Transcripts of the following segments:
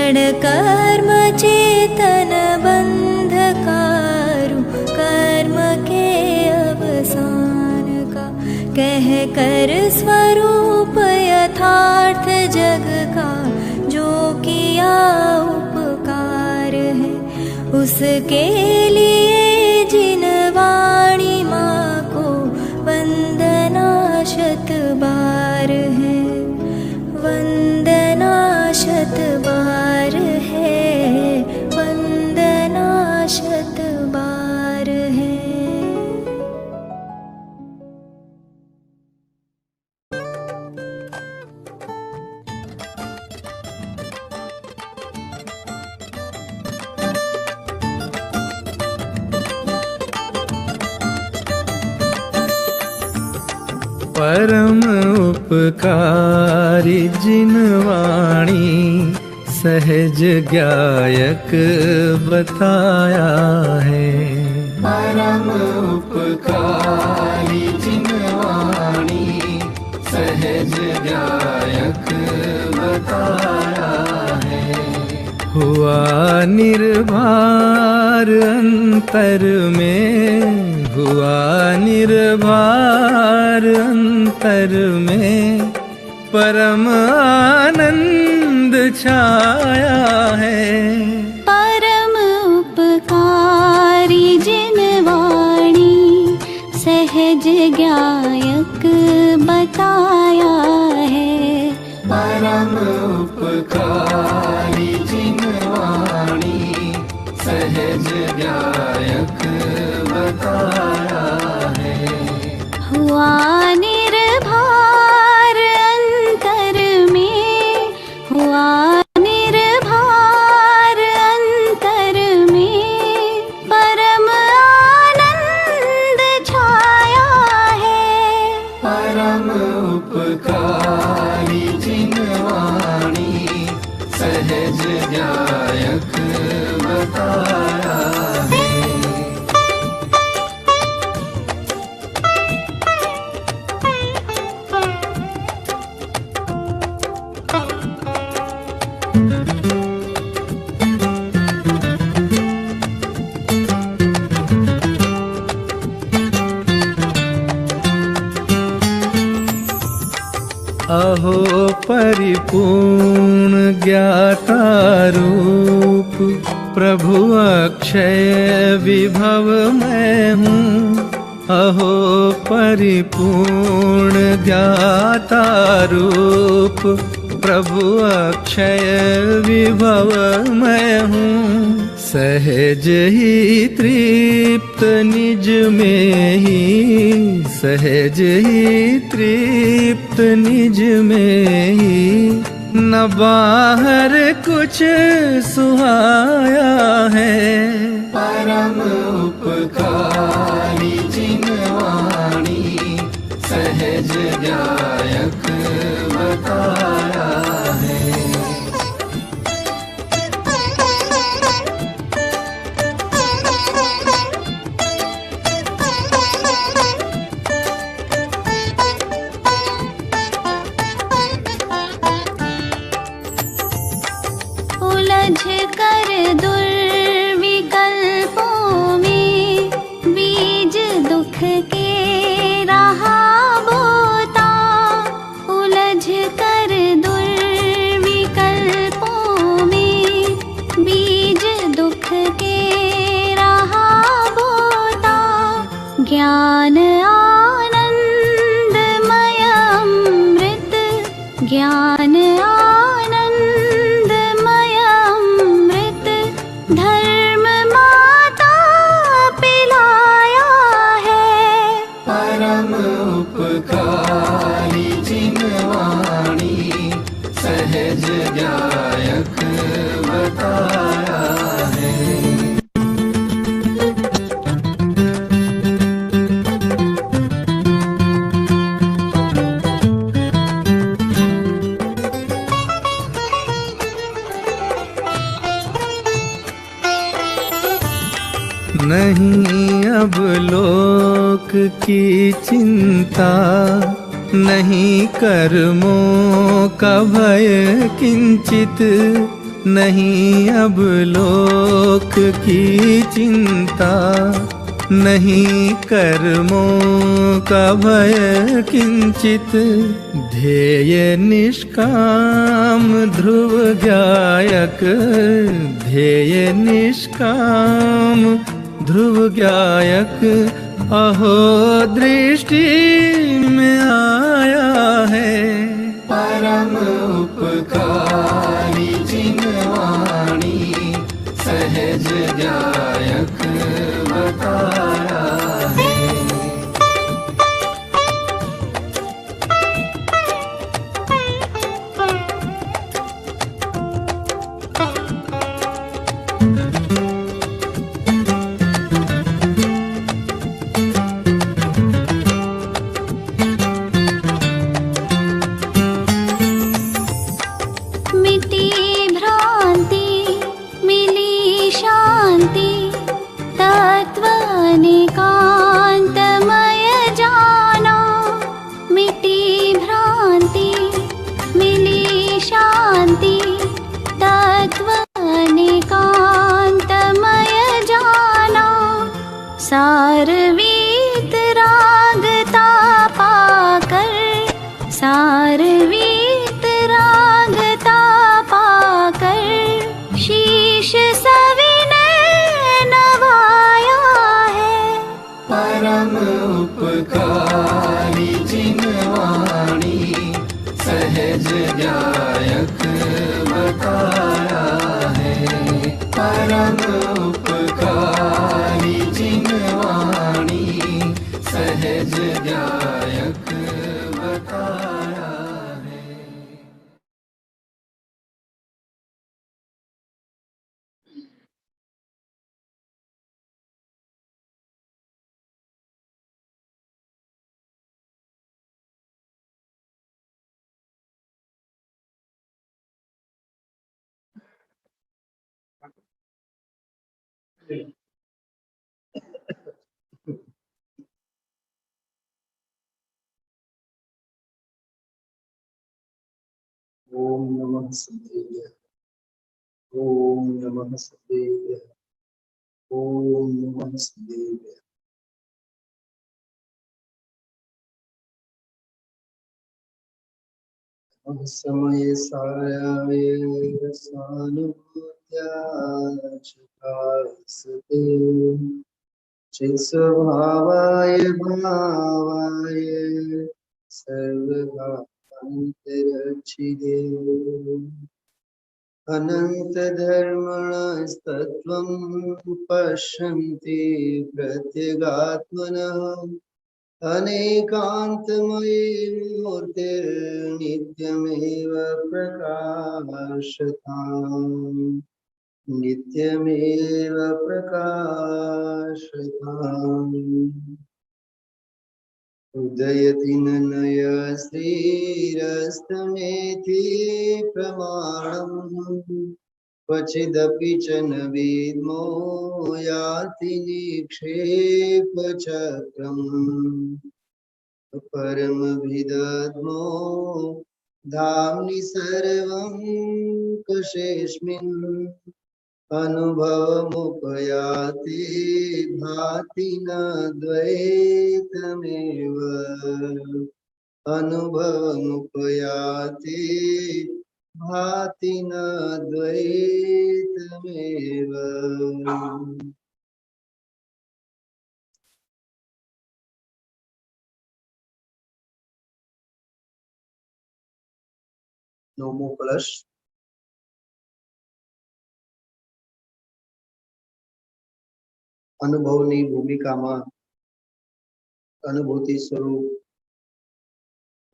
जड़ कर्म चेतन बंधकारु कर्म के अवसान का, कह कर स्वरूप यथार्थ जग का जो किया उपकार है, उसके लिए जिन वाणी माँ को वंदना शत बार है, वंदना शत बार है, वंदना शत बार है। परम उपकारी जिन वाणी सहज गायक बताया है। परम उपकारी जिन वाणी सहज गायक बताया है। हुआ निर्भार अंतर में, हुआ निर्भार अंतर में, परम आनंद छाया है। परम उपकारी जिन वाणी सहज गायक बताया है। परम उपकारी जिन वाणी सहज गायक बताया है। हुआ निर्भार अंतर में, हुआ निर्भार अंतर में, परम आनंद छाया है। परम उपकारी जिन वाणी सहज गायक बताया है। अहो परिपूर्ण ज्ञाता रूप, प्रभु अक्षय विभव मैं हूँ। अहो परिपूर्ण ज्ञाता रूप, प्रभु अक्षय विभव मैं हूँ। सहज ही तृप्त निज में ही, सहज ही तृप्त निज में ही, न बाहर कुछ सुहाया है। परम उपकारी जिन वाणी सहज गायक बताया है। उलझ कर दुर्विकल्पों में बीज दुख के रहा बोता। उलझ कर दुर्विकल्पों में बीज दुख के रहा बोता। ज्ञान आनंदमय अमृत, ज्ञान आनंदमय अमृत, धर्म माता पिलाया है। परम उपकारी जिन वाणी सहज गायक बताया है। नहीं अब लोक की चिंता, नहीं कर्मों का भय किंचित, नहीं अब लोक की चिंता, नहीं कर्मों का भय किंचित। ध्येय निष्काम ध्रुव गायक, ध्येय निष्काम ध्रुव गायक। अहो दृष्टि में आया है परम उपकारी जिनवाणी, सहज गायक बताया है। मिटी भ्रांति मिली शांति, तत्व निकांतमय जाना। मिटी भ्रांति मिली शांति, तत्व निकांतमय जाना। सारवीत रागता पाकर, सारवीत रागता पाकर, शीश सविनय नवाया है परम उपकारी जिनवाणी, सहज गायक बताया है। परम उपकारी जिनवाणी, सहज गायक बताया है। ओम नमः शिवाय। ओम नमः शिवाय। ओम नमः शिवाय। समय सायाय सानुभूत्याचकास्ते, चित्स्वभावाय भावाय सर्वभावान्तरक्षिते। अनंत धर्मणस्तत्त्वं पश्यन्ति प्रत्यगात्मनः, अनेकान्तमयी मूर्तिर्नित्यमेव प्रकाशताम्, नित्यमेव प्रकाशताम्। उदयति ननय श्रीरस्तमेति प्रमाणम्, क्वचिदपि च न विद्मो याति निक्षेपचक्रम्। परमभिदद्मो धाम्नि सर्वं कुशेऽस्मिन्, अनुभवमुपयाति भाति न द्वैतमेव। अनुभवमुपयाति भाति न द्वैतमेव। नवमो कलश। अनुभवनी भूमिकाમાં अनुभूति स्वरूप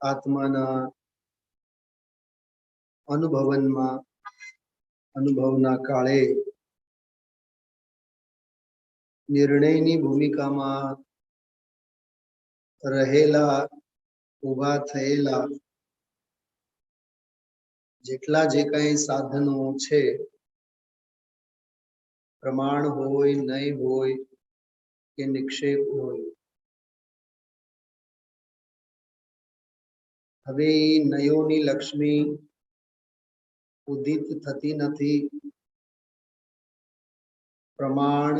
आत्माना अनुभवનમાં अनुभवना काळे निर्णयनी भूमिकाમાં रहेला उभा થયેલા જેટલા જે કંઈ સાધનો છે, પ્રમાણ હોય, નય હોય કે નિક્ષેપ હોય, હવે એ નયોની લક્ષ્મી ઉદિત થતી નથી, પ્રમાણ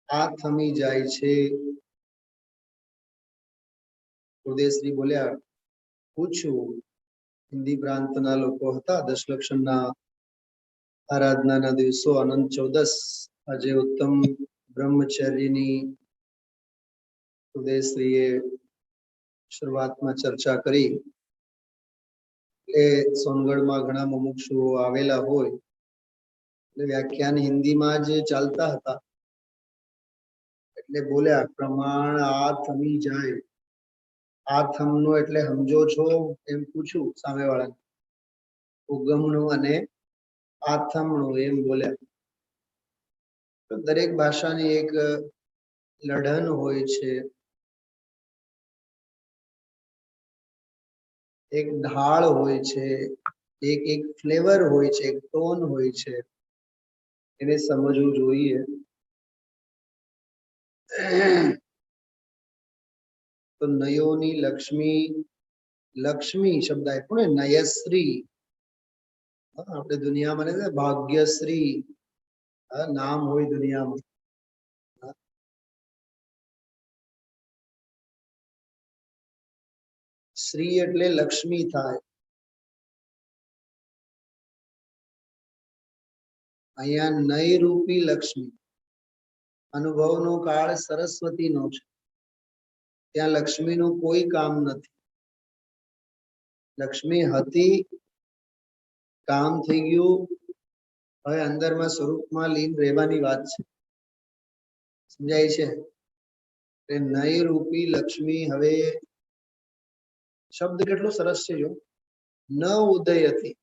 આ થમી જાય છે. ઉદયશ્રી બોલ્યા, પૂછ્યું. હિન્દી પ્રાંતના લોકો હતા. દશલક્ષણના આરાધનાના દિવસો, અનંત ચૌદસ. આજે ઉત્તમ બ્રહ્મચર્યની ઉદયશ્રીએ શરૂઆતમાં ચર્ચા કરી. એ સોનગઢમાં ઘણા મુમુક્ષુઓ આવેલા હોય એટલે વ્યાખ્યાન હિન્દીમાં જ ચાલતા હતા. એટલે બોલ્યા, પ્રમાણ આ થમી જાય. આ થમનું એટલે સમજો છો એમ પૂછું સામેવાળાને. ઉગમનું અને આથમણું એમ બોલ્યા. તો દરેક ભાષાની એક લઢન હોય છે, એક ઢાળ હોય છે, એક ફ્લેવર હોય છે, એક ટોન હોય છે. એને સમજવું જોઈએ. તો નયોની લક્ષ્મી, લક્ષ્મી શબ્દ આપ્યો ને, નયશ્રી. આપણે દુનિયામાં ને ભાગ્યશ્રી નામ હોય દુનિયામાં. શ્રી એટલે લક્ષ્મી થાય. અહીંયા નય રૂપી લક્ષ્મી. અનુભવનો કાળ સરસ્વતીનો છે. ત્યાં લક્ષ્મીનું કોઈ કામ નથી. લક્ષ્મી હતી, કામ થઈ ગયું, હવે અંદરમાં સ્વરૂપમાં લીન રહેવાની વાત છે. સમજાય છે? નય રૂપી લક્ષ્મી હવે શબ્દ કેટલો સરસ છે જો. ન ઉદય હતી.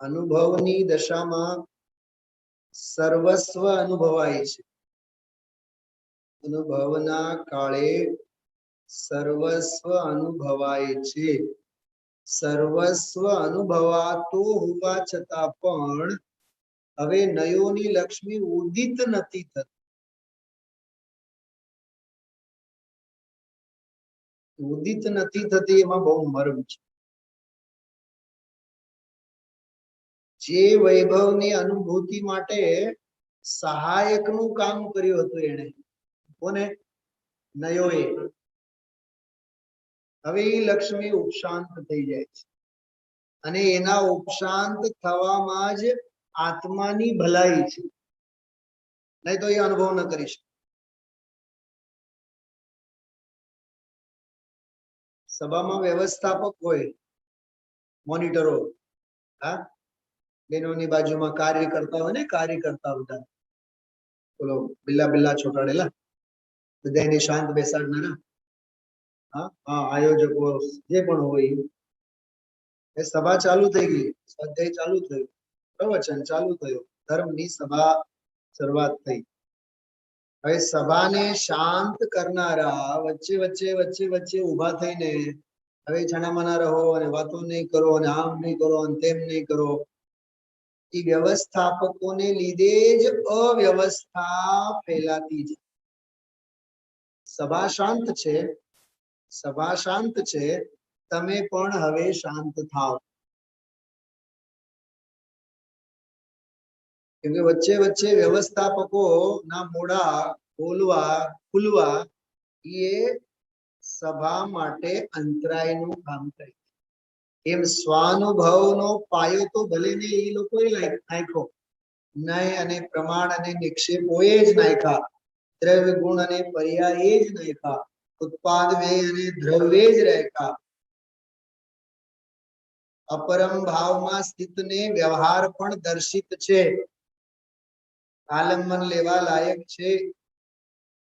અનુભવની દશામાં સર્વસ્વ અનુભવાય છે. અનુભવના કાળે સર્વસ્વ અનુભવાય છે. સર્વસ્વ અનુભવાતો હોવા છતાં પણ હવે નયોની લક્ષ્મી ઉદિત નથી થતી. ઉદિત નથી થતી એમાં બહુ મર્મ છે. જે વૈભવની અનુભૂતિ માટે સહાયકનું કામ કર્યું હતું એને, કોને? નયોએ. હવે એ લક્ષ્મી ઉપશાંત થઈ જાય છે અને એના ઉપશાંત થવામાં જ આત્માની ભલાઈ છે. નહીં તો એ અનુભવ ન કરી શકે. સભામાં વ્યવસ્થાપક હોય, મોનિટરો, હા, બેનોની બાજુમાં કાર્ય કરતા હોય ને, કાર્ય કરતા બધા બોલો બિલ્લા બિલ્લા છોટાડેલા બધા એને શાંત બેસાડનારા, હા, આયોજકો જે પણ હોય. એ સભા ચાલુ થઈ ગઈ, સ્વાધ્યાય ચાલુ થયું, પ્રવચન ચાલુ થયું, ધર્મની સભા શરૂઆત થઈ. હવે સભાને શાંત કરનારા વચ્ચે વચ્ચે વચ્ચે વચ્ચે ઉભા થઈને હવે છાનામાના રહો અને વાતો નહીં કરો અને આમ નહીં કરો અને તેમ નહીં કરો. એ વ્યવસ્થાપકોને લીધે જ અવ્યવસ્થા ફેલાતી છે. સભા શાંત છે, સભા શાંત છે, તમે પણ હવે શાંત થાઓ. કેમ કે વચ્ચે વચ્ચે વ્યવસ્થાપકો ના મોઢા બોલવા ખુલવા એ સભા માટે અંતરાયનું કામ કરે. એમ સ્વાનુભવનો પાયો તો ભલે ને એ લોકોએ નાખ્યો, નય અને પ્રમાણ અને નિક્ષેપોએ જ નાખ્યા, દ્રવ્ય ગુણ અને પર્યાય જ નાખ્યા, ઉત્પાદ વ્યય અને દ્રવ્ય જ રાખ્યા. અપરમ ભાવમાં સ્થિતને વ્યવહાર પણ દર્શિત છે, આલંબન લેવા લાયક છે,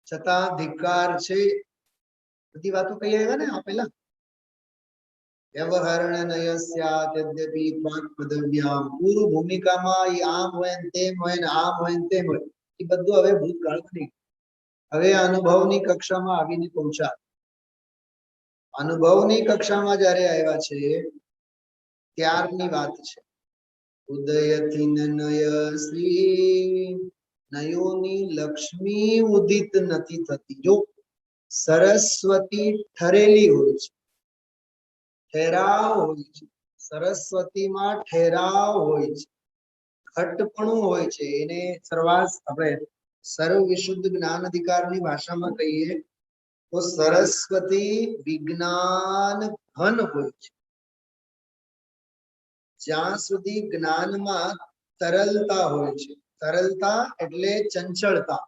છતાં ધિક્કાર છે. બધી વાતો કહી આવ્યા ને આપેલા. વ્યવહરણ નયસ્યાત યદ્યપિ ત્વાક પદવ્યામ. પૂર્વ ભૂમિકામાં એ આમ હોય ને તેમ હોય ને આમ હોય ને તેમ હોય, એ બધું હવે ભૂતકાળ બની ગયું. હવે અનુભવની કક્ષામાં આવીને પહોંચ્યા. અનુભવની કક્ષામાં જ્યારે આવ્યા છે ત્યારની વાત છે. ઉદયથી નય શ્રી, નયોની લક્ષ્મી ઉદિત નથી થતી. જો સરસ્વતી ઠરેલી હોય છે, ઠેરાવ હોય છે, સરસ્વતીમાં ઠેરાવ હોય છે, ઘટપણું હોય છે. એને સર્વાસ આપણે સર્વ વિશુદ્ધ જ્ઞાન અધિકારની ભાષામાં કહીએ તો સરસ્વતી વિજ્ઞાન ઘન હોય છે. જ્યાં સુધી જ્ઞાનમાં તરલતા હોય છે, તરલતા એટલે ચંચળતા,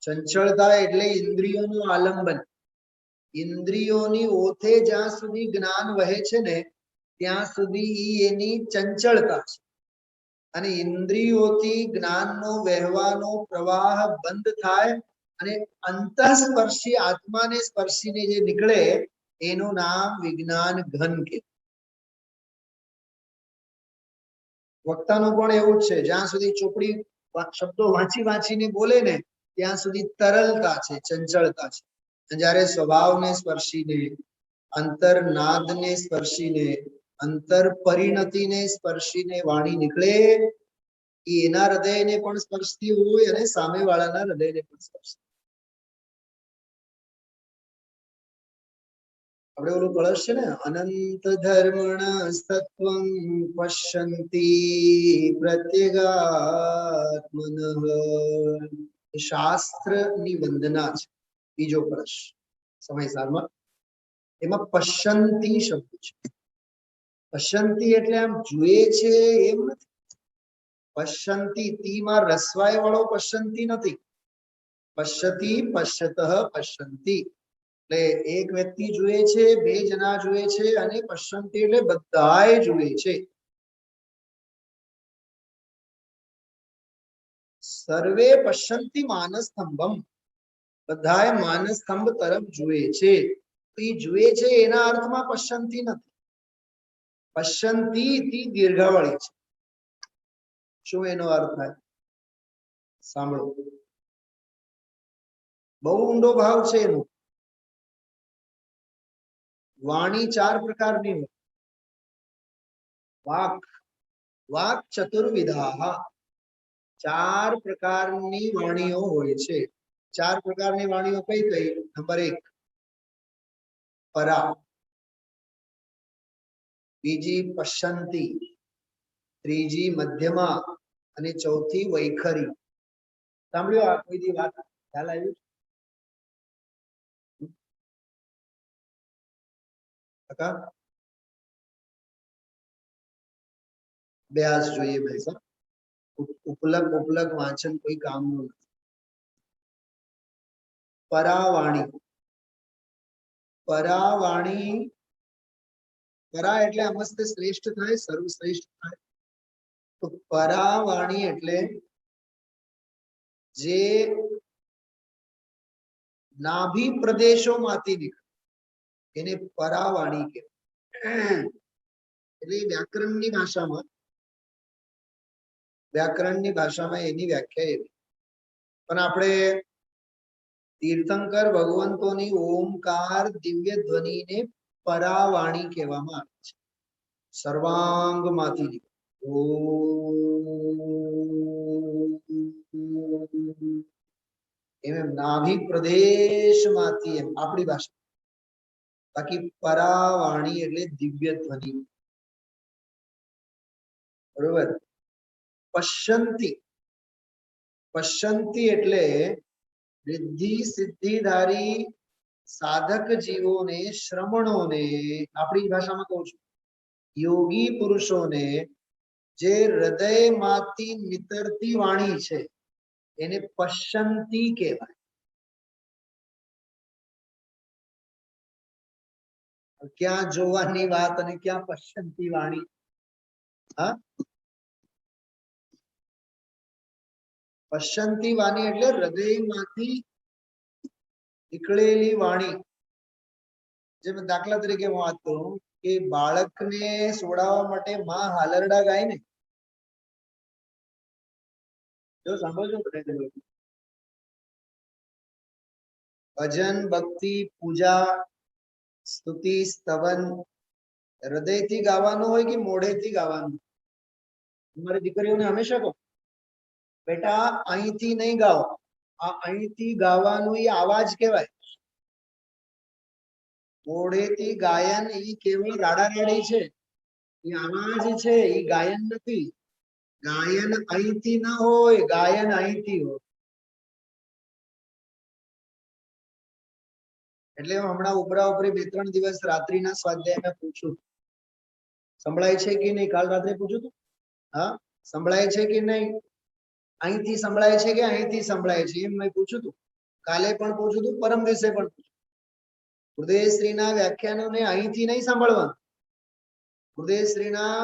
ચંચળતા એટલે ઇન્દ્રિયોનું આલંબન. ઇન્દ્રિયોની ઓથે જ્યાં સુધી જ્ઞાન વહે છે ને ત્યાં સુધી એની ચંચળતા છે. અને ઇન્દ્રિયોથી જ્ઞાનનો વહેવાનો પ્રવાહ બંધ થાય અને અંતઃસ્પર્શી આત્માને સ્પર્શીને જે નીકળે એનું નામ વિજ્ઞાન ઘન કે. વક્તાનું પણ એવું જ છે, જ્યાં સુધી ચોપડી શબ્દો વાંચી વાંચીને બોલે ને ત્યાં સુધી તરલતા છે, ચંચળતા છે. જ્યારે સ્વભાવને સ્પર્શીને, અંતરનાદને સ્પર્શીને, અંતર પરિણતિને સ્પર્શીને વાણી નીકળે એ એના હૃદયને પણ સ્પર્શતી હોય અને સામેવાળાના હૃદયને પણ સ્પર્શતી. આપણે ઓલું કળશ છે ને, અનંત ધર્મણ સત્વં પશ્યંતી પ્રત્યેગાત્મનઃ, શાસ્ત્રની વંદના છે. બીજો કળશ સમયસારમાં એમાં પશ્યંતી શબ્દ છે. પશ્યંતી એટલે આમ જુએ છે એમ નથી. પશ્યંતી તીમાં રસવાય વાળો પશ્યંતી નથી. પશ્યતી પશ્યતઃ પશ્યંતી એટલે એક વ્યક્તિ જુએ છે, બે જણા જુએ છે, અને પશ્યંતી એટલે બધાય જુએ છે. સર્વે પશ્યંતી માનસ્તંભમ, બધાય માનસ્તંભ તરફ જુએ છે. એ જુએ છે એના અર્થમાં પશ્યંતી નથી. પશ્યંતી દીર્ઘાવળી છે. શું એનો અર્થ થાય? સાંભળો, બહુ ઊંડો ભાવ છે એનો. વાણી ચાર પ્રકારની હોય. વાક, વાક ચતુર્વિધા, ચાર પ્રકારની વાણીઓ હોય છે. ચાર પ્રકારની વાણીઓ કઈ કઈ? નંબર 1 પરા, બીજી પશ્યંતી, ત્રીજી મધ્યમા અને ચોથી વૈખરી. સાંભળ્યો આ કોઈ વાત? ખ્યાલ આવ્યું? અભ્યાસ જોઈએ ભાઈ સાહેબ. ઉપલક વાંચન કોઈ કામનું નથી. પરાવાણી, પરાવાણી, પરા એટલે અમસ્ત શ્રેષ્ઠ થાય, સર્વશ્રેષ્ઠ થાય. તો પરાવાણી એટલે જે નાભી પ્રદેશોમાંથી નીકળે એને પરાવાણી કહેવાય. એટલે વ્યાકરણની ભાષામાં એની વ્યાખ્યા એવી. પણ આપણે તીર્થંકર ભગવંતોની ઓમકાર દિવ્ય ધ્વનિને પરાવાણી કહેવામાં આવે છે. સર્વાંગમાંથી એમ નાભી પ્રદેશમાંથી, એમ આપણી ભાષા. બાકી પરાવાણી એટલે દિવ્ય ધ્વનિ. બરોબર. પશ્યંતી, પશ્યંતી એટલે રિદ્ધિ સિદ્ધિધારી સાધક જીવોને, શ્રમણોને, આપણી ભાષામાં કહું છું યોગી પુરુષોને જે હૃદયમાંથી નીતરતી વાણી છે એને પશ્યંતી કહેવાય. ક્યાં જોવાની વાત અને ક્યાં પશ્યંતી વાણી? હા, પશ્યંતી વાણી એટલે હૃદયમાંથી નીકળેલી વાણી. જેમ દાખલા તરીકે હું વાત કરું કે બાળકને સોડાવવા માટે માં હાલરડા ગાય ને, જો સાંભળજો, ભજન, ભક્તિ, પૂજા, સ્તુતિ, સ્તવન હૃદયથી ગાવાનું હોય કે મોઢેથી ગાવાનું? તમારી દીકરીઓને હંમેશા કહો, બેટા અહીંથી નહીં ગાઓ, આ અહીંથી ગાવાનું એ આવાજ કહેવાય. મોઢેથી ગાયન એ કેવળ રાડારાડી છે, એ અવાજ છે, એ ગાયન નથી. ગાયન અહીંથી ન હોય, ગાયન અહીંથી હોય. એટલે હું હમણાં ઉપરા ઉપરી 2-3 દિવસ રાત્રિના સ્વાધ્યાયમાં પૂછું, સંભળાય છે કે નહીં? કાલ રાત્રે પૂછ્યું હતું. હા, સંભળાય છે કે નહીં? અહીંથી સંભળાય છે કે અહીંથી સંભળાય છે, એમ મેં પૂછ્યું હતું. કાલે પણ પૂછ્યું હતું, પરમ દિવસે પણ પૂછ્યું. હૃદયશ્રીના વ્યાખ્યાનોને અહીંથી નહીં સાંભળવાનું. હૃદયશ્રીના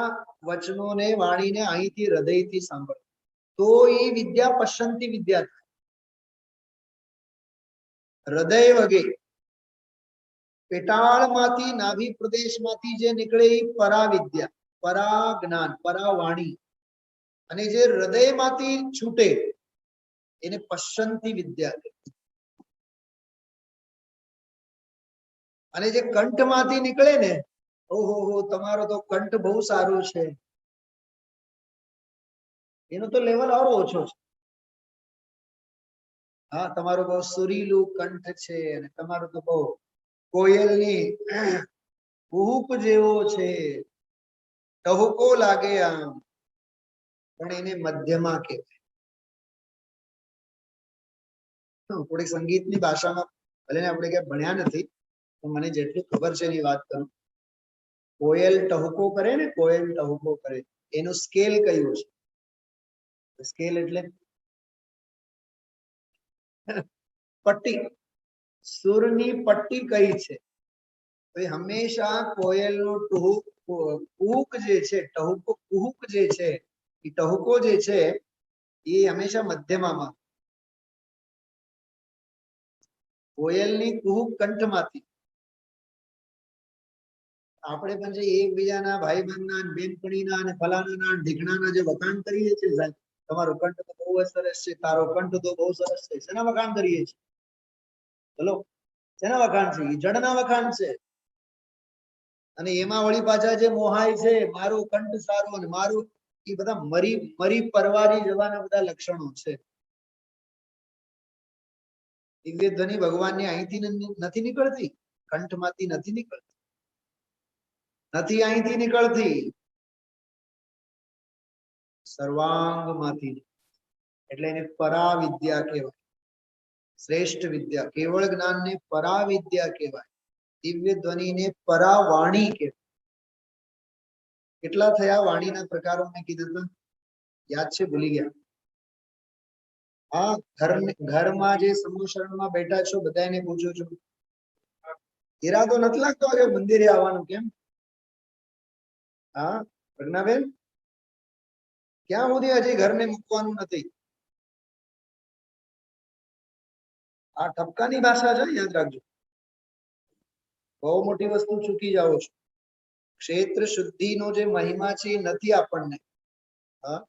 વચનોને, વાણીને અહીંથી હૃદયથી સાંભળવું, તો એ વિદ્યા પશ્ચંતી વિદ્યા થાય. હૃદય વગે પેટાળમાંથી, નાભી પ્રદેશમાંથી જે નીકળે એ પરા વિદ્યા, પરા જ્ઞાન, પરા વાણી. અને જે હૃદયમાંથી છૂટે એને પશ્ચંતી વિદ્યા કહે. અને જે કંઠમાંથી નીકળે ને, ઓહો તમારો તો કંઠ બહુ સારું છે, એનો તો લેવલ ઓર ઓછો છે. હા, તમારો બહુ સુરીલું કંઠ છે, અને તમારો તો બહુ કોયલની કુહુક જેવો છે, ટહુકો લાગે આમ, પણ એને મધ્યમાં કહેવાય. થોડી સંગીતની ભાષામાં, ભલે આપણે ક્યાં ભણ્યા નથી, તો મને જેટલું ખબર છે એની વાત કરું. કોયલ ટહુકો કરે ને, કોયલ ટહુકો કરે, એનું સ્કેલ કયું છે? સ્કેલ એટલે પટ્ટી, સુરની પટ્ટી કઈ છે? તો હંમેશા કોયલનું કુહુક જે છે, ટહુકો કુહુક જે છે, એ ટહુકો જે છે એ હંમેશા મધ્યમાં. કોયલની કુહુક કંઠમાંથી. આપણે પણ જે એકબીજાના ભાઈબંધના, બેનપણીના અને ફલાણાના ઢીકણાના જે વખાણ કરીએ છીએ, સાહેબ તમારો કંઠ તો બહુ જ સરસ છે, તારો કંઠ તો બહુ સરસ છે, શેના વખાણ કરીએ છીએ? ચલો, શેના વખાણ છે? એ જડના વખાણ છે. અને એમાં વળી પાછા જે મોહાય છે, મારું કંઠ સારું અને મારું, એ બધા મરી પરવારી જવાના બધા લક્ષણો છે. દિવ્ય ધ્વનિ ભગવાનની અહીંથી નથી નીકળતી, કંઠમાંથી નથી નીકળતી, નથી અહીંથી નીકળતી, સર્વાંગમાંથી. એટલે એને પરા વિદ્યા કહેવાય, શ્રેષ્ઠ વિદ્યા. કેવળ જ્ઞાનને પરા વિદ્યા કહેવાય, દિવ્ય ધ્વનિને પરા વાણી કહેવાય. કેટલા થયા વાણીના પ્રકારો? મેં કીધું હતું, યાદ છે? ભૂલી ગયા? હા, ઘરમાં જે સમૂહ શરણમાં બેઠા છો, બધા એને પૂછું છું, ઈરાદો નથી લાગતો આજે મંદિરે આવવાનું, કેમ? હા પ્રજ્ઞાબેન, ક્યાં સુધી હજી ઘરને મૂકવાનું નથી? આ ઠપકાની ભાષા છે, યાદ રાખજો. બહુ મોટી વસ્તુ ચૂકી જાઓ છો. ક્ષેત્ર શુદ્ધિનો જે મહિમા છે એ નથી આપણને. હા,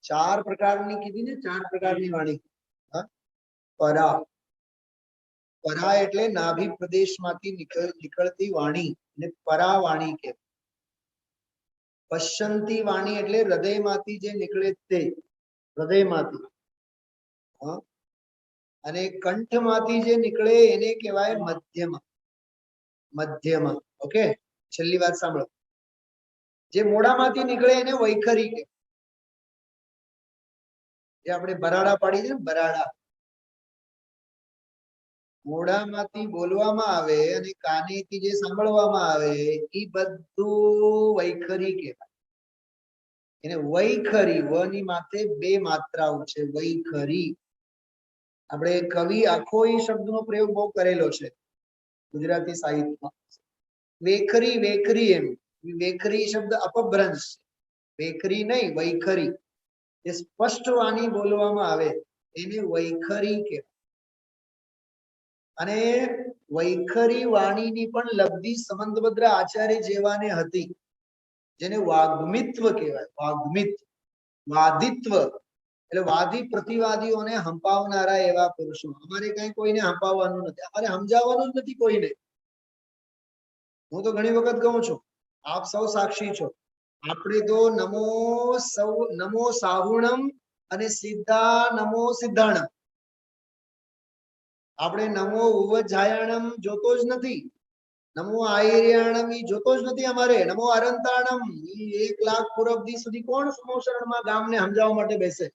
4 પ્રકારની કીધી ને, 4 પ્રકારની વાણી. હા, પરા, પરા એટલે નાભી પ્રદેશમાંથી નીકળતી વાણી, અને પરા વાણી કે. પશ્ચંતી વાણી એટલે હૃદયમાંથી જે નીકળે તે, હૃદયમાંથી. હા, અને કંઠમાંથી જે નીકળે એને કહેવાય મધ્યમાં. મધ્યમાં. ઓકે, છેલ્લી વાત સાંભળો. જે મોઢામાંથી નીકળે એને વૈખરી કે. જે આપણે બરાડા પાડી છે ને, બરાડા, મોઢામાંથી બોલવામાં આવે અને કાનેથી જે સાંભળવામાં આવે, એ બધું વૈખરી કહેવાય. એને વૈખરી, વ ની માથે 2 માત્રાઓ છે, વૈખરી. આપણે કવિ આખો એ શબ્દનો પ્રયોગ બહુ કરેલો છે ગુજરાતી સાહિત્યમાં. વેખરી, વેખરી, એમ. વેખરી શબ્દ અપભ્રંશ, વેખરી નહીં, વૈખરી. જે સ્પષ્ટ વાણી બોલવામાં આવે એને વૈખરી કહેવાય. અને વૈખરી વાણીની પણ લબ્ધિ સમંતભદ્ર આચાર્ય જેવાને હતી, જેને વાગ્મિત્વ કહેવાય. વાગ્મિત્વ, વાદિત્વ એટલે વાદી પ્રતિવાદીઓને હંપાવનારા એવા પુરુષો. અમારે કઈ કોઈને હંપાવવાનું નથી, અમારે સમજાવવાનું જ નથી કોઈને. હું તો ઘણી વખત કહું છું, આપ સૌ સાક્ષી છો, આપણે તો નમો સાહુણમ અને સીધા નમો સિદ્ધાણમ. આપણે નમો ઉવજાયાણમ જોતો જ નથી, નમો આયર્યાણમ ઈ જોતો જ નથી અમારે, નમો અરંતાણમ ઈ 1 લાખ પૂરબ દી સુધી કોણ સમોસરણમાં ગામને સમજાવવા માટે બેસે?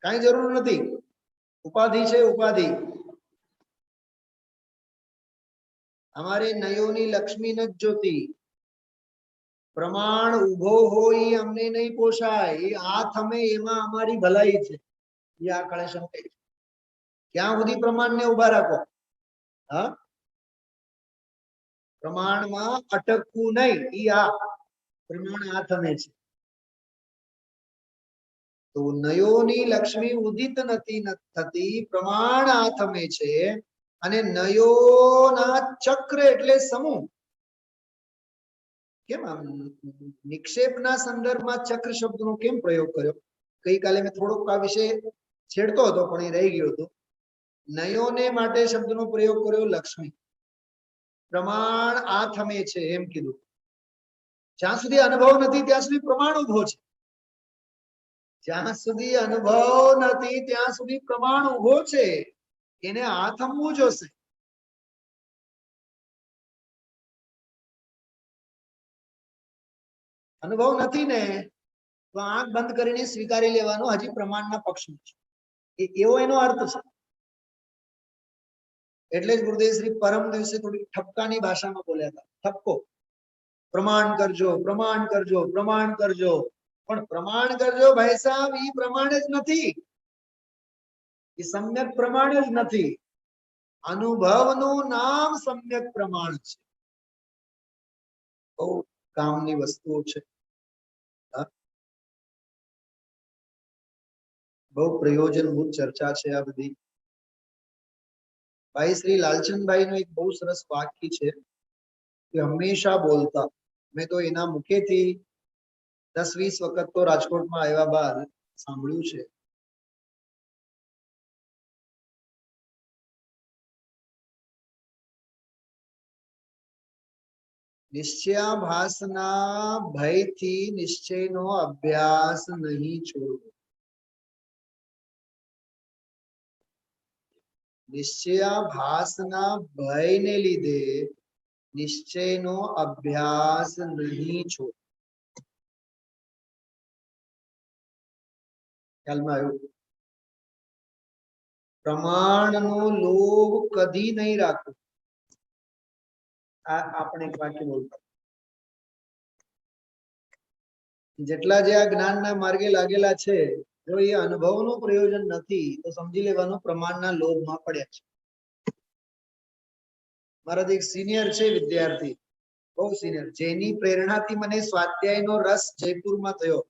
કાંઈ જરૂર નથી. ઉપાધિ છે ઉપાધિ. અમારે નયોની લક્ષ્મી ન જોતી, પ્રમાણ ઉભો હોય અમને નહીં પોષાય, એ હાથ અમે એમાં અમારી ભલાઈ છે. એ આ કળે શંકે ક્યાં સુધી પ્રમાણને ઉભા રાખો? હા, પ્રમાણમાં અટકવું નહીં. ઈ આ પ્રમાણ હાથ અમે છે. તો નયોની લક્ષ્મી ઉદિત નથી થતી, પ્રમાણ હાથ અમે છે. અને નયોના ચક્ર એટલે સમૂહ. કેમ આમ નિક્ષેપના સંદર્ભમાં ચક્ર શબ્દનો કેમ પ્રયોગ કર્યો? ગઈકાલે મેં થોડોક આ વિશે છેડતો હતો પણ એ રહી ગયો હતો. નયોને માટે શબ્દનો પ્રયોગ કર્યો લક્ષ્મી, પ્રમાણ આ થમે છે એમ કીધું. જ્યાં સુધી અનુભવ નથી ત્યાં સુધી પ્રમાણ ઉભો છે, જ્યાં સુધી અનુભવ નથી ત્યાં સુધી પ્રમાણ ઉભો છે. એને આ થમવું જોશે. અનુભવ નથી ને તો આંખ બંધ કરીને સ્વીકારી લેવાનો હજી પ્રમાણના પક્ષમાં છે, એવો એનો અર્થ છે. એટલે જ ગુરુદેવ શ્રી પરમ દિવસે થોડી ઠપકાની ભાષામાં બોલ્યા હતા. ઠપકો, પ્રમાણ કરજો, પ્રમાણ કરજો, પ્રમાણ કરજો. પણ પ્રમાણ કરજો ભાઈ સાહેબ, ઈ પ્રમાણ જ નથી, એ સમ્યક પ્રમાણ જ નથી. અનુભવનું નામ સમ્યક પ્રમાણ છે. બહુ કામની વસ્તુઓ છે, બહુ પ્રયોજનભૂત ચર્ચા છે આ બધી. ભાઈ શ્રી લાલચંદભાઈ નું એક બહુ સરસ વાક્ય છે કે હંમેશા બોલતા. મેં તો એના મુખેથી 10-20 વખત તો રાજકોટમાં આવ્યા બાદ સાંભળ્યું છે. નિશ્ચયાભાસના ભયથી નિશ્ચયનો અભ્યાસ નહીં છોડવો. નિશ્ચયાભાસના ભયને લીધે નિશ્ચયનો અભ્યાસ નહીં છોડવો. ખ્યાલમાં આવ્યું? પ્રમાણનો લોભ કદી નહીં રાખવો. આપણે એક વાક્ય બોલતા, જેટલા જે આ જ્ઞાનના માર્ગે લાગેલા છે, જો એ અનુભવનું પ્રયોજન નથી તો સમજી લેવાનું પ્રમાણના લોભમાં પડ્યા છે. મારા એક સિનિયર છે વિદ્યાર્થી, બહુ સિનિયર, જેની પ્રેરણાથી મને સ્વાધ્યાયનો રસ જયપુરમાં થયો.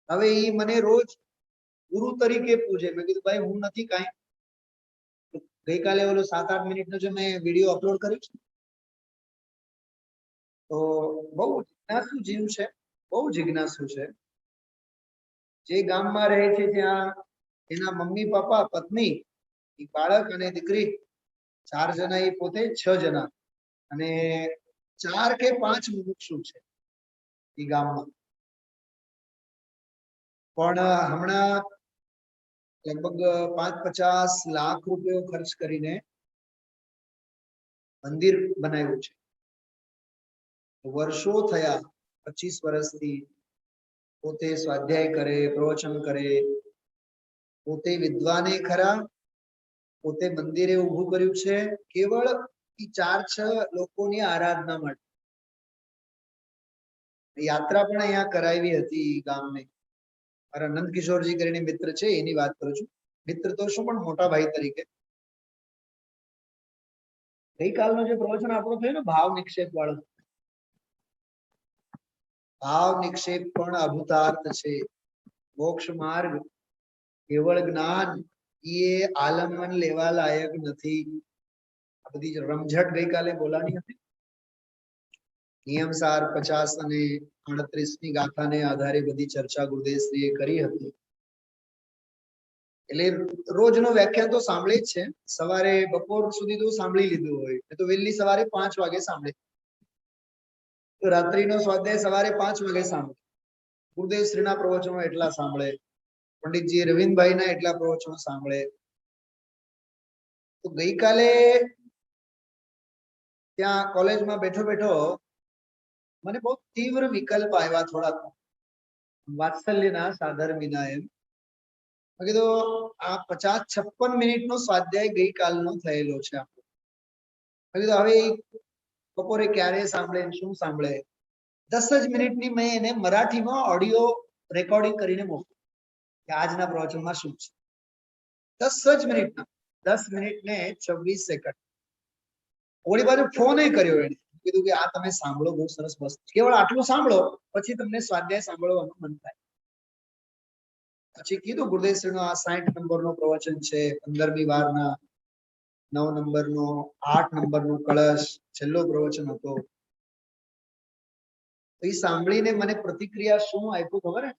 હવે એ મને રોજ ગુરુ તરીકે પૂછે. મેં કીધું ભાઈ હું નથી કાંઈ. ગઈકાલે ઓલો 7-8 મિનિટનો જે મેં વિડીયો અપલોડ કર્યો છે, તો બહુ જિજ્ઞાસુ જીવ છે, બહુ જિજ્ઞાસુ છે. જે ગામમાં રહે છે ત્યાં એના મમ્મી પપ્પા, પત્ની, બાળક અને દીકરી 4 જણા, એ પોતે 6 જણા, અને 4 કે 5 મુમુક્ષુ છે એ ગામમાં. પણ હમણાં લગભગ 5-50 લાખ રૂપિયા ખર્ચ કરીને મંદિર બનાવ્યું છે. વર્ષો થયા, 25 વર્ષથી પોતે સ્વાધ્યાય કરે, પ્રવચન કરે, પોતે વિદ્વાને ખરા, પોતે મંદિરે ઊભું કર્યું છે કેવળ 4-6 લોકોની આરાધના માટે. યાત્રા પણ અહીંયા કરાવી હતી ગામને. મારા નંદકિશોરજી કરીને મિત્ર છે, એની વાત કરું છું. મિત્ર તો શું પણ મોટા ભાઈ તરીકે. ગઈકાલનો જે પ્રવચન આપણો થયો ને ભાવ નિક્ષેપ વાળો, ભાવ નિક્ષેપ પણ અભૂતાર્થ છે. મોક્ષ માર્ગ, કેવળ જ્ઞાન, એ આલમન લેવા લાયક નથી. આ બધી રમઝટ ગઈકાલે બોલાની હતી. નિયમસાર 50 અને 38ની ગાથાને આધારે બધી ચર્ચા ગુરુદેવશ્રીએ કરી હતી. એટલે રોજનો વ્યાખ્યાન તો સાંભળી જ છે. સવારે બપોર સુધી તો સાંભળી લીધું હોય, તો વહેલી સવારે 5 વાગે સાંભળે, તો રાત્રિનો સ્વાધ્યાય સવારે 5 વાગે સાંભળે. ગુરુદેવશ્રીના પ્રવચનો એટલા સાંભળે, પંડિતજી રવિન્દભાઈના એટલા પ્રવચનો સાંભળે. તો ગઈકાલે ત્યાં કોલેજમાં બેઠો બેઠો મને બહુ તીવ્ર વિકલ્પ આવ્યા, થોડાક વાત્સલ્યના સાધર વિના. એમ મેં કીધું આ 50-56 મિનિટનો સ્વાધ્યાય ગઈકાલનો થયેલો છે આપણો. મેં કીધું હવે બપોરે ક્યારે સાંભળે, શું સાંભળે. 10 જ મિનિટની મેં એને મરાઠીમાં ઓડિયો રેકોર્ડિંગ કરીને મોકલ્યું કે આજના પ્રવચનમાં શું છે. 10 જ મિનિટના, 10 મિનિટ ને 26 સેકન્ડ. ઓળી બાજુ ફોન કર્યો એને, કીધું કે આ તમે સાંભળો, બહુ સરસ વસ્તુ. કેવળ આટલું સાંભળો, પછી તમને સ્વાધ્યાય સાંભળવાનું મન થાય. પછી કીધું ગુરુદેવશ્રીનો આ 60 નંબરનો પ્રવચન છે, 15મી વારના 9 નંબરનો, 8 નંબરનો કળશ છેલ્લો પ્રવચન હતો. એ સાંભળીને મને પ્રતિક્રિયા શું આપ્યું ખબર હે?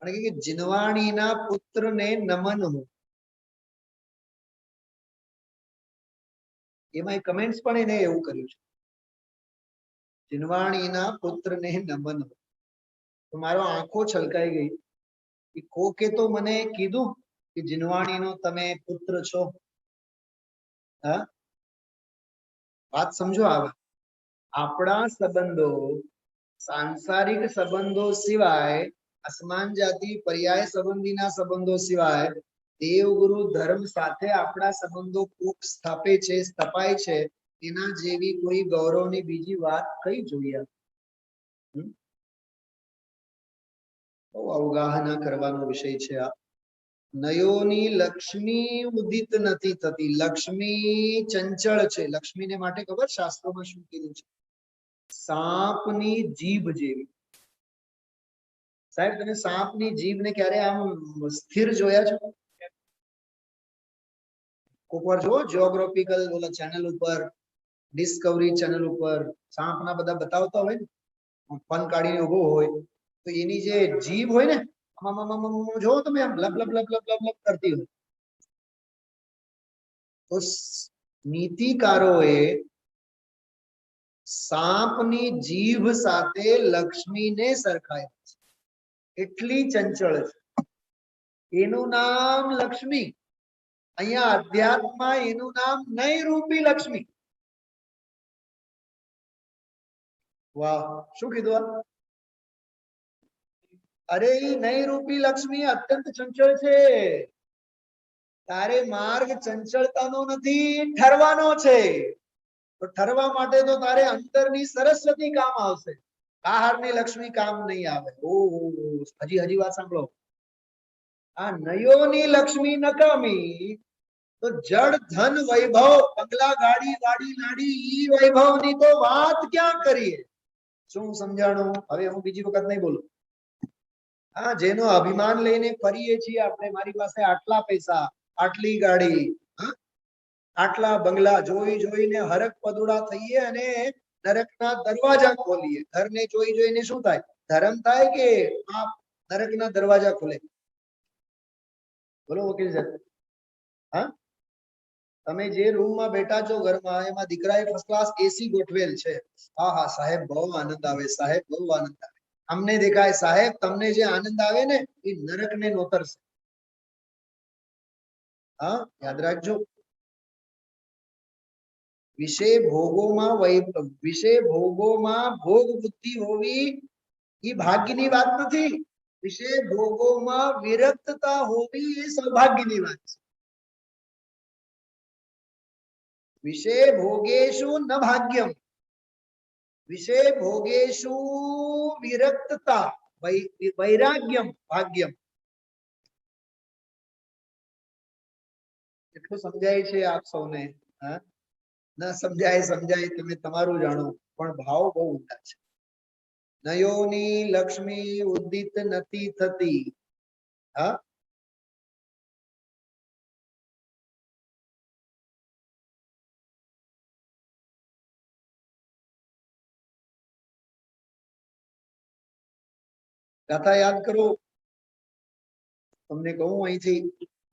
મને કે જીનવાણીના પુત્રને નમન હો. એમાં કમેન્ટ્સ પણ એને એવું કર્યું છે, જીનવાણીના પુત્રને નમન હો. તો મારો આંખો છલકાઈ ગઈ કે કોકે તો મને કીધું કે જીનવાણીનો તમે પુત્ર છો. હા, વાત સમજો. આવે આપણા સંબંધો, સાંસારિક સંબંધો સિવાય, આસમાન જાતિ પર્યાય સંબંધીના સંબંધો સિવાય દેવગુરુ ધર્મ સાથે આપણા સંબંધો કોક સ્થાપે છે, સ્થપાય છે, એના જેવી કોઈ ગૌરવની બીજી વાત કઈ જોઈએ? બહુ અવગાહના કરવાનો વિષય છે આ. નયોની લક્ષ્મી ઉદિત નથી થતી. લક્ષ્મી ચંચળ છે. લક્ષ્મીને માટે ખબર શાસ્ત્રોમાં શું કીધું છે? સાપની જીભ જેવી. સાહેબ, તમે સાપની જીભને ક્યારે આમ સ્થિર જોયા છે? કોક વાર જો જીઓગ્રાફિકલ ઓલા ચેનલ ઉપર, ડિસ્કવરી ચેનલ ઉપર સાપના બધા બતાવતા હોય ને, ફન કાઢીને ઉભો હોય, તો એની જે જીભ હોય ને, જો તમે આમ લપ લપ લપ લપ લપ લપ કરતી હોય. તો નીતિકારોએ સાપની જીભ સાથે લક્ષ્મીને સરખાય છે. એટલી ચંચળ છે. એનું નામ લક્ષ્મી. અહીંયા અધ્યાત્મમાં એનું નામ નૈરૂપી લક્ષ્મી. વાહ, શું કીધું? અરે નૈરૂપી લક્ષ્મી અત્યંત ચંચળ છે. તારે માર્ગ ચંચળતાનો નથી, ઠરવાનો છે. તો ઠરવા માટે તો તારે અંતરની સરસ્વતી કામ આવશે, બહારની લક્ષ્મી કામ નહીં આવે. ઓહો, હજી વાત સાંભળો. આ નયોની લક્ષ્મી નકામી, તો જડ ધન વૈભવ, બંગલા ગાડી વાડી લાડી, ઈ વૈભવની તો વાત ક્યાં કરીએ? શું સમજાણું? હવે હું બીજી વખત નહીં બોલું. હા, જેનો અભિમાન લઈને ફરીએ છીએ આપણે, મારી પાસે આટલા પૈસા, આટલી ગાડી, આટલા બંગલા, જોઈ જોઈને હરક પદુડા થઈએ અને નરકના દરવાજા ખોલીએ. ઘરને જોઈ જોઈને શું થાય? ધર્મ થાય કે પાપ? નરકના દરવાજા ખોલે. બોલો વકીલ સાહેબ. હા, તમે જે રૂમમાં બેઠા છો ઘરમાં, એમાં દીકરાએ ફર્સ્ટ ક્લાસ એસી ગોઠવેલ છે. હા હા સાહેબ, બહુ આનંદ આવે. સાહેબ, બહુ આનંદ આવે. અમને દેખાય સાહેબ, તમને જે આનંદ આવે ને એ નરકને નોતરશે. હા, યાદ રાખજો. વિષય ભોગોમાં ભોગ બુદ્ધિ હોવી એ ભાગ્યની વાત નથી. વિષય ભોગોમાં વિરક્તતા હોવી એ સૌભાગ્યની વાત છે. વિષય ભોગેશુ ન ભાગ્યમ, વિષય ભોગેશુ વિરક્તતા, વૈરાગ્યમ ભાગ્યમ. એટલું સમજાય છે આપ સૌને? હા, ના સમજાય, સમજાય, તમે તમારું જાણો, પણ ભાવ બહુ ઊંડા છે. નયોની લક્ષ્મી ઉદિત નથી થતી. હા, ગાથા યાદ કરો. તમને કહું અહીંથી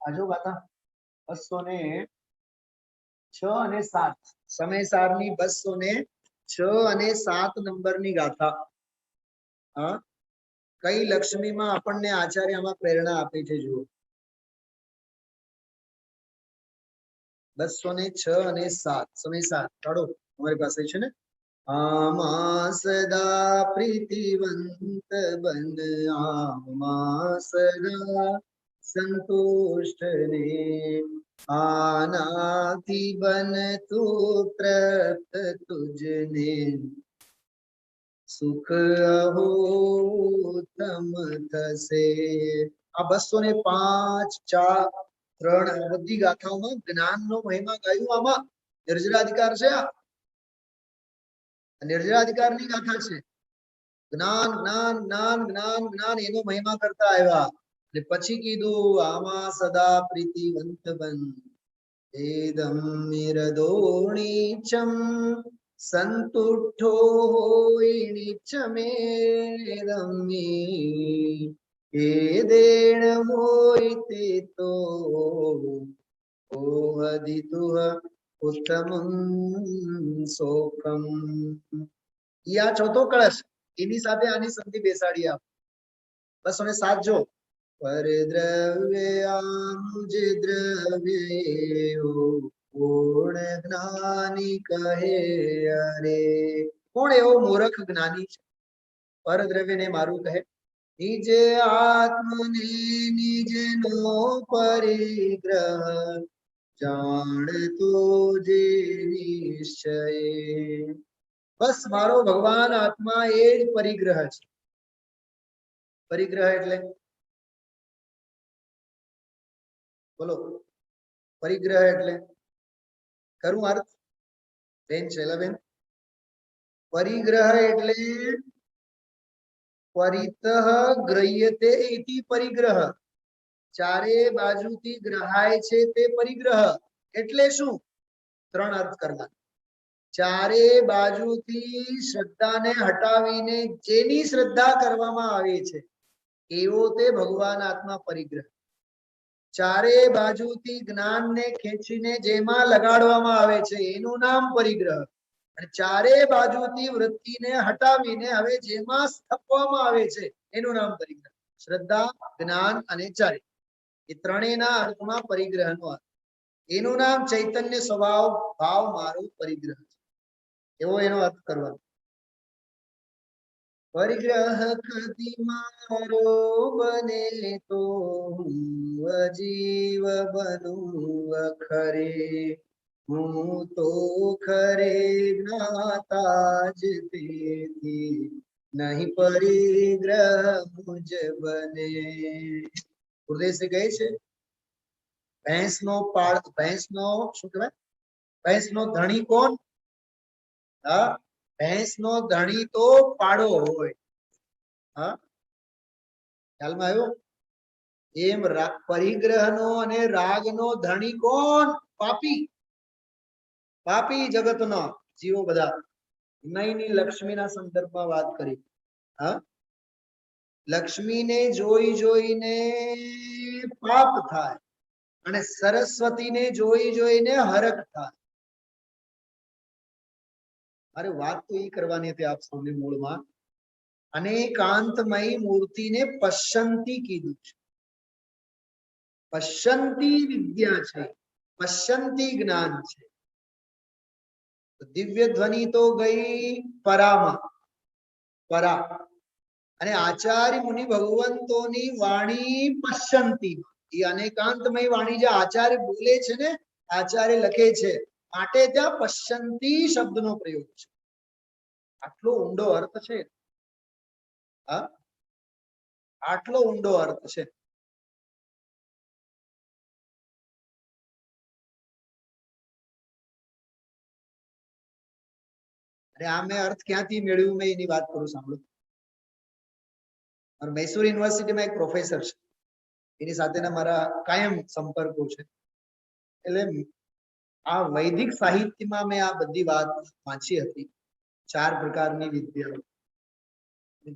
આજો ગાથા 206 અને 7, સમયસારની 206 અને 7 નંબરની ગાથા. હા, કઈ લક્ષ્મીમાં આપણને આચાર્ય આમાં પ્રેરણા આપી છે જુઓ. 206 અને 7 સમય 7 કાઢો તમારી પાસે છે ને આમાં સદા પ્રીતિવંત બન આમાં સદા સંતુષ્ટ ને આનાથી બન તું તૃપ્ત તુજને સુખ અહોતમ થશે આ 205 4 3 બધી ગાથાઓમાં જ્ઞાનનો મહિમા ગાયું આમાં નિર્જરાધિકાર છે આ નિર્જરાધિકારની ગાથા છે જ્ઞાન જ્ઞાન જ્ઞાન જ્ઞાન જ્ઞાન એનો મહિમા કરતા આવ્યા અને પછી કીધું આમાં સદા પ્રીતિવંત બન એદમ નિરદોણીચમ સંતુષ્ટો હોય નિચમેદમ એ દેણ હોય તે તો ઓહદિતુહ ઉત્તમં સોકમ યા ચોથો કળશ એની સાથે આની સંધિ બેસાડી આપ 207 જો પર દ્રવ્યાનુજ દ્રવ્યો કોણ જ્ઞાની કહે અરે કોણ એવો મૂર્ખ જ્ઞાની છે પર દ્રવ્યને મારું કહે નિજ આત્મને નિજનો પરિગ્રહ જાણતો જે નિશ્ચય બસ મારો ભગવાન આત્મા એ જ પરિગ્રહ છે પરિગ્રહ એટલે બોલો પરિગ્રહ એટલે ખરું અર્થ બેન શૈલાબેન પરિગ્રહ એટલે પરિતઃ ગ્રહ્યતે ઇતિ પરિગ્રહ ચારે બાજુથી ગ્રહાય છે તે પરિગ્રહ એટલે શું ત્રણ અર્થ કરવા ચારે બાજુથી શ્રદ્ધાને હટાવીને જેની શ્રદ્ધા કરવામાં આવે છે એવો તે ભગવાન આત્મા પરિગ્રહ ચારે બાજુથી જ્ઞાનને ખેંચીને જેમાં લગાડવામાં આવે છે એનું નામ પરિગ્રહ અને ચારે બાજુથી વૃત્તિને હટાવીને હવે જેમાં સ્થાપવામાં આવે છે એનું નામ પરિગ્રહ શ્રદ્ધા જ્ઞાન અને ચારે એ ત્રણેયના અર્થમાં પરિગ્રહનો અર્થ એનું નામ ચૈતન્ય સ્વભાવ ભાવ મારો પરિગ્રહ છે એવો એનો અર્થ કરવાનો પરિગ્રહ કદી મારો બને તો હું અજીવ બનું અખરે હું તો ખરે જ્ઞાતા જ તેથી નહીં પરિગ્રહ મુજ બને ગુરુદેવ કહે છે ભેંસનો શું કહેવાય ભેંસનો ધણી કોણ હા ભેંસનો ધણી તો પાડો હોય હા ખ્યાલમાં આવ્યો એમ પરિગ્રહનો અને રાગનો ધણી કોણ પાપી પાપી જગતનો જીવો બધા નયની લક્ષ્મીના સંદર્ભમાં વાત કરી હા લક્ષ્મીને જોઈ જોઈને પાપ થાય અને સરસ્વતીને જોઈ જોઈને હરખ થાય અરે વાત તો એ કરવાની હતી આપ સૌને મૂળમાં અનેકાંતમય મૂર્તિને પશ્યંતી કીધું છે પશ્યંતી વિદ્યા છે પશ્યંતી જ્ઞાન છે દિવ્ય ધ્વનિ તો ગઈ પરામાં પરા અને આચાર્ય મુનિ ભગવંતોની વાણી પશ્યંતી એ અનેકાંતમય વાણી જે આચાર્ય બોલે છે ને આચાર્ય લખે છે માટે ત્યાં પશ્યંતી શબ્દનો પ્રયોગ છે આટલો ઊંડો અર્થ છે હા આટલો ઊંડો અર્થ છે અને આ મેં અર્થ ક્યાંથી મેળવ્યું મેં એની વાત કરું સાંભળો મૈસૂર યુનિવર્સિટીમાં એક પ્રોફેસર છે એની સાથેના મારા કાયમ સંપર્કો છે એટલે આ વૈદિક સાહિત્યમાં મેં આ બધી વાત વાંચી હતી 4 પ્રકારની વિદ્યાઓ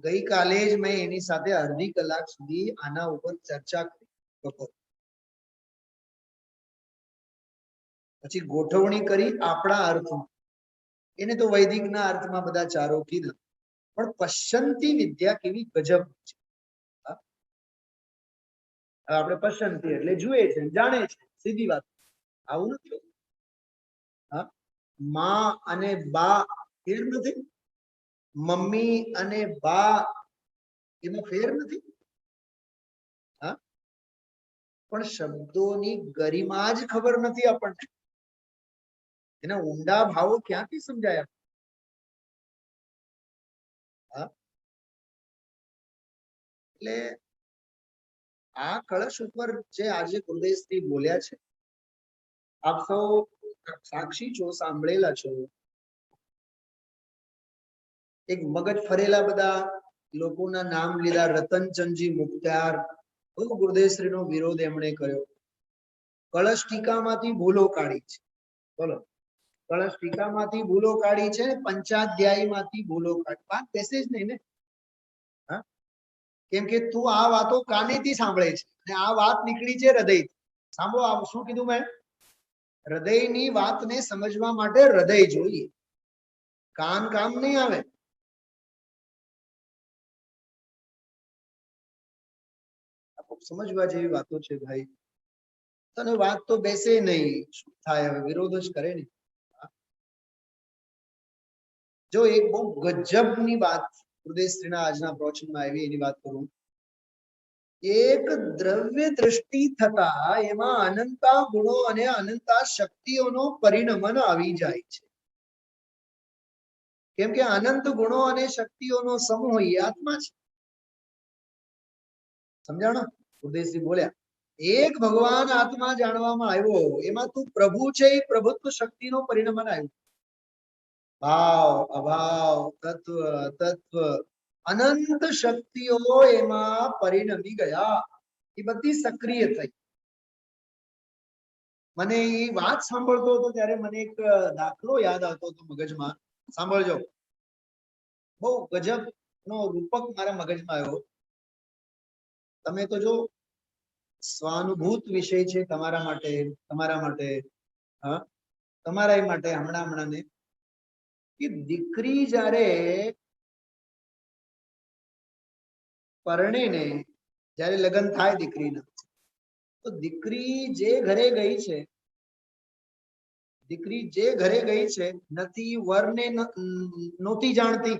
ગઈકાલે જ મેં એની સાથે અડધી કલાક સુધી આના ઉપર ચર્ચા કરી પછી ગોઠવણી કરી આપણા અર્થમાં એને તો વૈદિકના અર્થમાં બધા ચારો કીધા પણ પશ્યંતી વિદ્યા કેવી ગજબ છે આપણે પશ્યંતી એટલે જુએ છે જાણે છે સીધી વાત આવું નથી હા, માં અને બા ફેર નથી, મમ્મી અને બા એમાં ફેર નથી. હા, પણ શબ્દોની ગરિમા જ ખબર નથી આપણને, એના ઊંડા ભાવો ક્યાંથી સમજાય? હા, એટલે આ કળશ ઉપર જે આજે ગુરુદેવશ્રી બોલ્યા છે, આપ સૌ સાક્ષી છો, સાંભળેલા છો. એક મગજ ફરેલા બધા લોકોના નામ લીધા, રતનચંદજી મુક્ત્યાર, બહુ ગુરુદેવશ્રીનો વિરોધ એમણે કર્યો. કળશ ટીકામાંથી ભૂલો કાઢી છે. બોલો, કળશ ટીકામાંથી ભૂલો કાઢી છે, પંચાધ્યાયમાંથી ભૂલો કાઢી. વાત બેસે જ નહીં ને. હા, કેમ કે તું આ વાતો કાનેથી સાંભળે છે અને આ વાત નીકળી છે હૃદયથી. સાંભળો, આ શું કીધું મેં? હૃદયની વાતને સમજવા માટે હૃદય જોઈએ, કાન કામ નહીં આવે. સમજવા જેવી વાતો છે ભાઈ. તને વાત તો બેસે નહીં, શું થાય હવે? વિરોધ જ કરે ને. જો એક બહુ ગજબની વાત ગુરુદેવશ્રીના આજના પ્રવચનમાં આવી, એની વાત કરું. એક દ્રવ્ય દ્રષ્ટિ થતા એમાં અનંતા ગુણો અને અનંતા શક્તિઓનો પરિણમન આવી જાય છે. કેમ કે અનંત ગુણો અને શક્તિઓનો સમૂહ એ આત્મા છે. સમજાણો? ગુરુદેવશ્રી બોલ્યા, એક ભગવાન આત્મા જાણવામાં આવ્યો, એમાં તું પ્રભુ છે, એ પ્રભુત્વ શક્તિનો પરિણમન આવ્યું. ભાવ, અભાવ, તત્વ, તત્વ, અનંત શક્તિઓ એમાં પરિણમી ગયા. એ બધી સક્રિય થઈ. મને એ વાત સાંભળતો હતો ત્યારે મને એક દાખલો યાદ આવતો હતો મગજમાં. સાંભળજો, બહુ ગજબ નો રૂપક મારા મગજમાં આવ્યો. તમે તો જો સ્વાનુભૂત વિષય છે તમારા માટે, હા, તમારા માટે હમણાં ને, કે દીકરી જ્યારે પરણે ને, જ્યારે લગ્ન થાય દીકરીના, તો દીકરી જે ઘરે ગઈ છે, નથી વરને નહોતી જાણતી,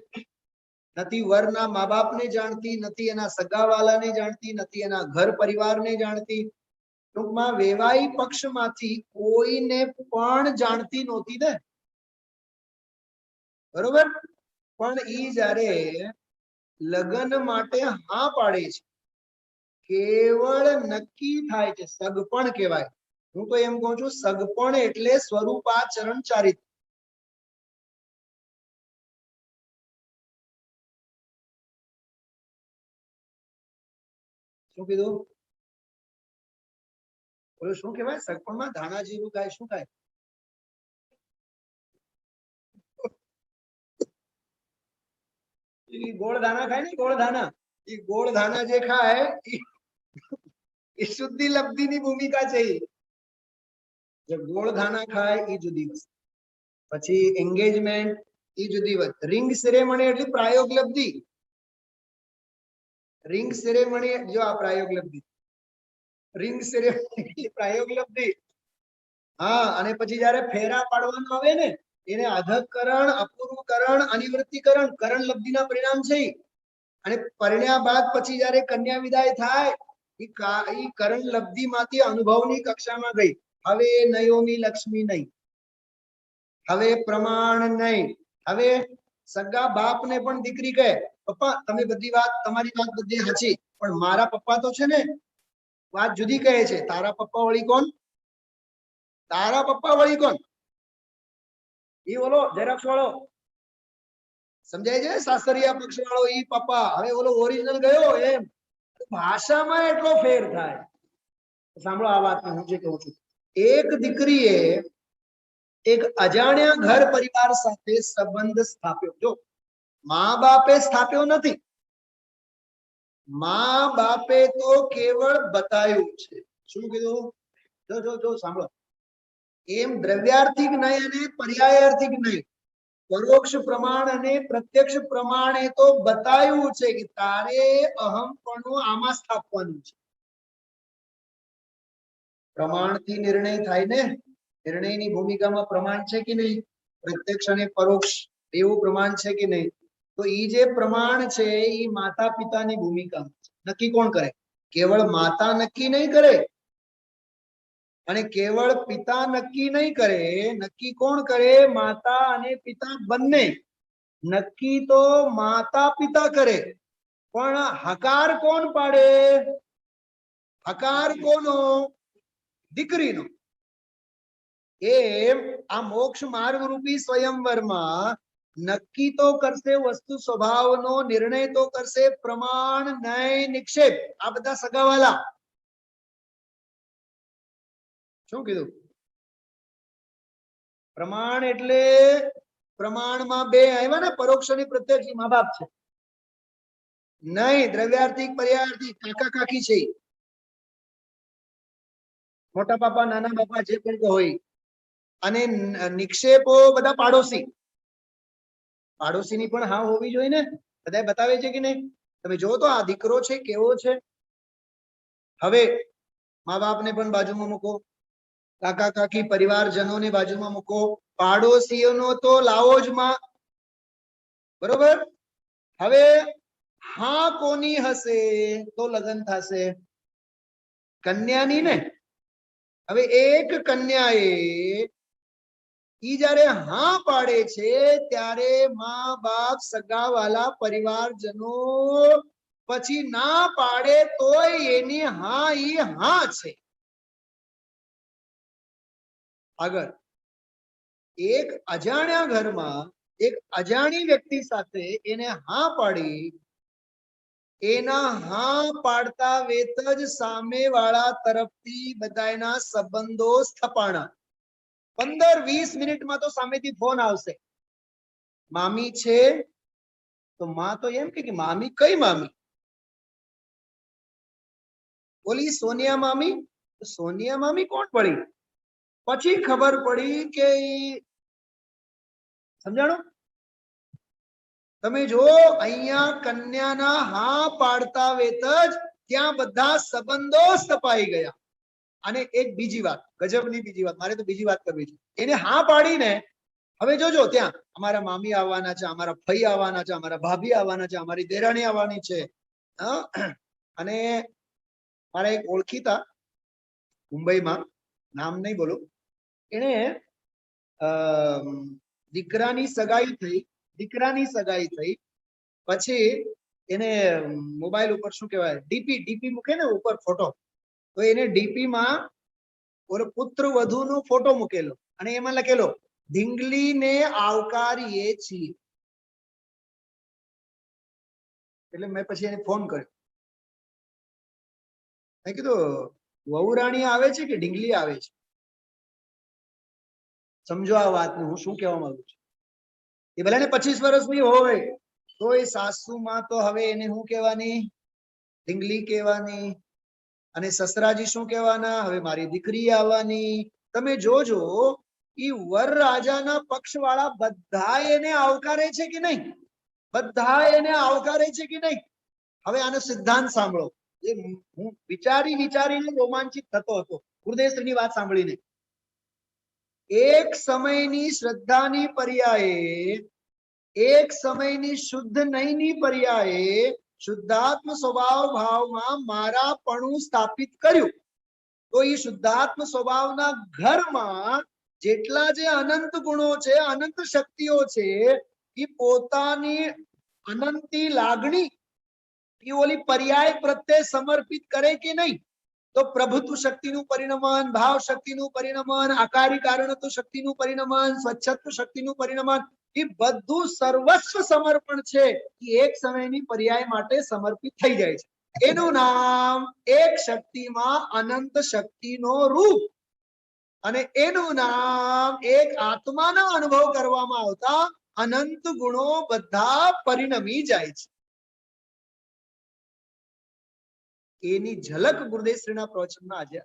નથી વરના મા બાપને જાણતી, નથી એના સગાવાલાને જાણતી, નથી એના ઘર પરિવારને જાણતી. ટૂંકમાં વેવાઈ પક્ષમાંથી કોઈને પણ જાણતી નહોતી ને, બરોબર? પણ ઈ જ્યારે લગ્ન માટે હા પાડે છે, કેવળ નક્કી થાય છે, સગપણ કહેવાય. હું તો એમ કહું છું, સગપણ એટલે સ્વરૂપાચરણ ચારિત્ર. શું કીધું? બોલો, શું કહેવાય? સગપણમાં ધાણા જીરું ખાય, શું ખાય? ગોળ ધાના ખાય ને, ગોળ ધાના. એ ગોળ ધાના જે ખાય એ શુદ્ધિ લબ્ધિની ભૂમિકા છે. જે ગોળ ધાના ખાય એ જુદી વસ્તુ. પછી એંગેજમેન્ટ એ જુદી વસ્તુ. રિંગ સેરેમની એટલે પ્રાયોગ લબ્ધિ. રિંગ સેરેમની, જો આ પ્રાયોગ લબ્ધિ, રિંગ સેરેમની પ્રાયોગ લબ્ધિ. હા, અને પછી જયારે ફેરા પાડવાનું આવે ને, એને અધકરણ, અપૂર્વકરણ, અનિવૃત્તિકરણ, કરણ લબ્ધિના પરિણામ છે. અને પરિણ્યા બાદ પછી જયારે કન્યા વિદાય થાય, એ કરણ લબ્ધિ માંથી અનુભવની કક્ષામાં ગઈ. હવે નયોમી લક્ષ્મી નહીં, હવે પ્રમાણ નહીં. હવે સગા બાપને પણ દીકરી કહે, પપ્પા તમે બધી વાત, તમારી વાત બધી સાચી, પણ મારા પપ્પા તો છે ને વાત જુદી કહે છે. તારા પપ્પા વળી કોણ? તારા પપ્પા વળી કોણ? એ ઓલો ઝેરોક્ષ વાળો, સમજાય છે? સાસરિયા પક્ષ વાળો ઈ પપ્પા. હવે ઓલો ઓરિજિનલ ગયો એમ. ભાષામાં એટલો ફેર થાય. સાંભળો આ વાત હું જે કહું છું. એક દીકરીએ એક અજાણ્યા ઘર પરિવાર સાથે સંબંધ સ્થાપ્યો. જો મા બાપે સ્થાપ્યો નથી, મા બાપે તો કેવળ બતાવ્યું છે. શું કીધું? જો સાંભળો, એમ દ્રવ્યાર્થિક નહીં અને પર્યાયાર્થિક નહીં, પરોક્ષ પ્રમાણ અને પ્રત્યક્ષ પ્રમાણે તો બતાવ્યું છે કે તારે અહમપણું આમાં સ્થાપવાનું છે. પ્રમાણથી નિર્ણય થાય ને, નિર્ણયની ભૂમિકામાં પ્રમાણ છે કે નહીં? પ્રત્યક્ષ અને પરોક્ષ એવું પ્રમાણ છે કે નહીં? તો ઈ જે પ્રમાણ છે એ માતા પિતાની ભૂમિકા નક્કી કોણ કરે? કેવળ માતા નક્કી નહીં કરે અને કેવળ પિતા નક્કી નહીં કરે, નક્કી કોણ કરે? માતા અને પિતા બંને. નક્કી તો માતા પિતા કરે, પણ હકાર કોણ પાડે? હકાર કોનો? દીકરીનો. એમ આ મોક્ષ માર્ગ રૂપી સ્વયંવરમાં નક્કી તો કરશે વસ્તુ સ્વભાવનો, નિર્ણય તો કરશે પ્રમાણ, ન્યાય, નિક્ષેપ. આ બધા સગાવાલા. શું કીધું? પ્રમાણ એટલે પ્રમાણમાં બે આવ્યા ને, પરોક્ષ અને પ્રત્યક્ષ. મા બાપ છે નહીં, દ્રવ્યાર્થિક પર્યાર્થિક કાકા કાકી છે, મોટા બાપા નાના બાપા જે પણ હોય. અને નિક્ષેપો બધા પાડોશી. પાડોશીની પણ હા હોવી જોઈએ ને, બધા બતાવે છે કે નહીં? તમે જો તો આ દીકરો છે કેવો છે. હવે મા બાપને પણ બાજુમાં મૂકો, કાકા કાકી પરિવારજનોને બાજુમાં મૂકો, પાડોશીઓનો તો લાવો જ માં. બરોબર? હવે હા કોની હશે તો લગ્ન થશે? કન્યાની ને. હવે એક કન્યાએ ઈ જ્યારે હા પાડે છે ત્યારે મા બાપ, સગાવાલા, પરિવારજનો પછી ના પાડે તોય એની હા ઈ હા છે. આગળ એક અજાણ્યા ઘરમાં એક અજાણી વ્યક્તિ સાથે એને હા પાડી, એના હા પાડતા વેત જ સામેવાળા તરફથી બધાના સંબંધો સ્થપાણા. 15-20 મિનિટમાં તો સામેથી ફોન આવશે. મામી છે તો માં તો એમ કે મામી કઈ મામી? બોલી સોનિયા મામી. સોનિયા મામી કોણ પડી? પછી ખબર પડી કે સમજાણું? તમે જો અહીંયા કન્યાના હા પાડતા વેત જ ત્યાં બધા સંબંધો સ્થપાઈ ગયા. અને એક બીજી વાત, ગજબની બીજી વાત, મારે તો બીજી વાત કરવી છે. એને હા પાડીને હવે જોજો ત્યાં અમારા મામી આવવાના છે, અમારા ફઈ આવવાના છે, અમારા ભાભી આવવાના છે, અમારી દેરાણી આવવાની છે. અને મારા એક ઓળખીતા મુંબઈમાં, નામ નહીં બોલું, એને દીકરાની સગાઈ થઈ પછી એને મોબાઈલ ઉપર શું કહેવાય, ડીપી મૂકે ને ઉપર ફોટો, તો એને ડીપી માં ઓલો પુત્ર વધુનો ફોટો મૂકેલો અને એમાં લખેલો ઢીંગલીને આવકારીએ છીએ. એટલે મેં પછી એને ફોન કર્યો. મેં કીધું વહુરાણી આવે છે કે ઢીંગલી આવે છે? સમજો આ વાતનું હું શું કહેવા માંગુ છું. એ ભલે ને 25 વર્ષની હોય તો એ સાસુમાં તો હવે એને શું કહેવાની? ઢીંગલી કહેવાની. અને સસરાજી શું કહેવાના? હવે મારી દીકરી આવવાની. તમે જોજો ઈ વર રાજાના પક્ષવાળા બધા એને આવકારે છે કે નહીં? બધા એને આવકારે છે કે નહીં? હવે આનો સિદ્ધાંત સાંભળો. એ હું વિચારીને રોમાંચિત થતો હતો ગુરુદેવશ્રીની વાત સાંભળીને. એક સમયની શ્રદ્ધાની પર્યાયે, એક સમયની શુદ્ધ નહીંની પર્યાયે શુદ્ધાત્મ સ્વભાવ ભાવમાં મારાપણું સ્થાપિત કર્યું. તો એ શુદ્ધાત્મ સ્વભાવના ઘરમાં જેટલા જે અનંત ગુણો છે, અનંત શક્તિઓ છે, એ પોતાની અનંતી લાગણી એ ઓલી પર્યાય પ્રત્યે સમર્પિત કરે કે નહીં? તો પ્રભુત્વ શક્તિનું પરિણમન, ભાવ શક્તિનું પરિણમન, આકારી કારણત્વ શક્તિનું પરિણમન, સ્વચ્છત્વ શક્તિનું પરિણમન, એ બધું સર્વસ્વ સમર્પણ છે એ એક સમયની પર્યાય માટે સમર્પિત થઈ જાય છે. એનું નામ એક શક્તિમાં અનંત શક્તિનો રૂપ, અને એનું નામ એક આત્માના અનુભવ કરવામાં આવતા અનંત ગુણો બધા પરિણમી જાય છે. એની ઝલક ગુરુદેવશ્રીના પ્રવચનમાં આજે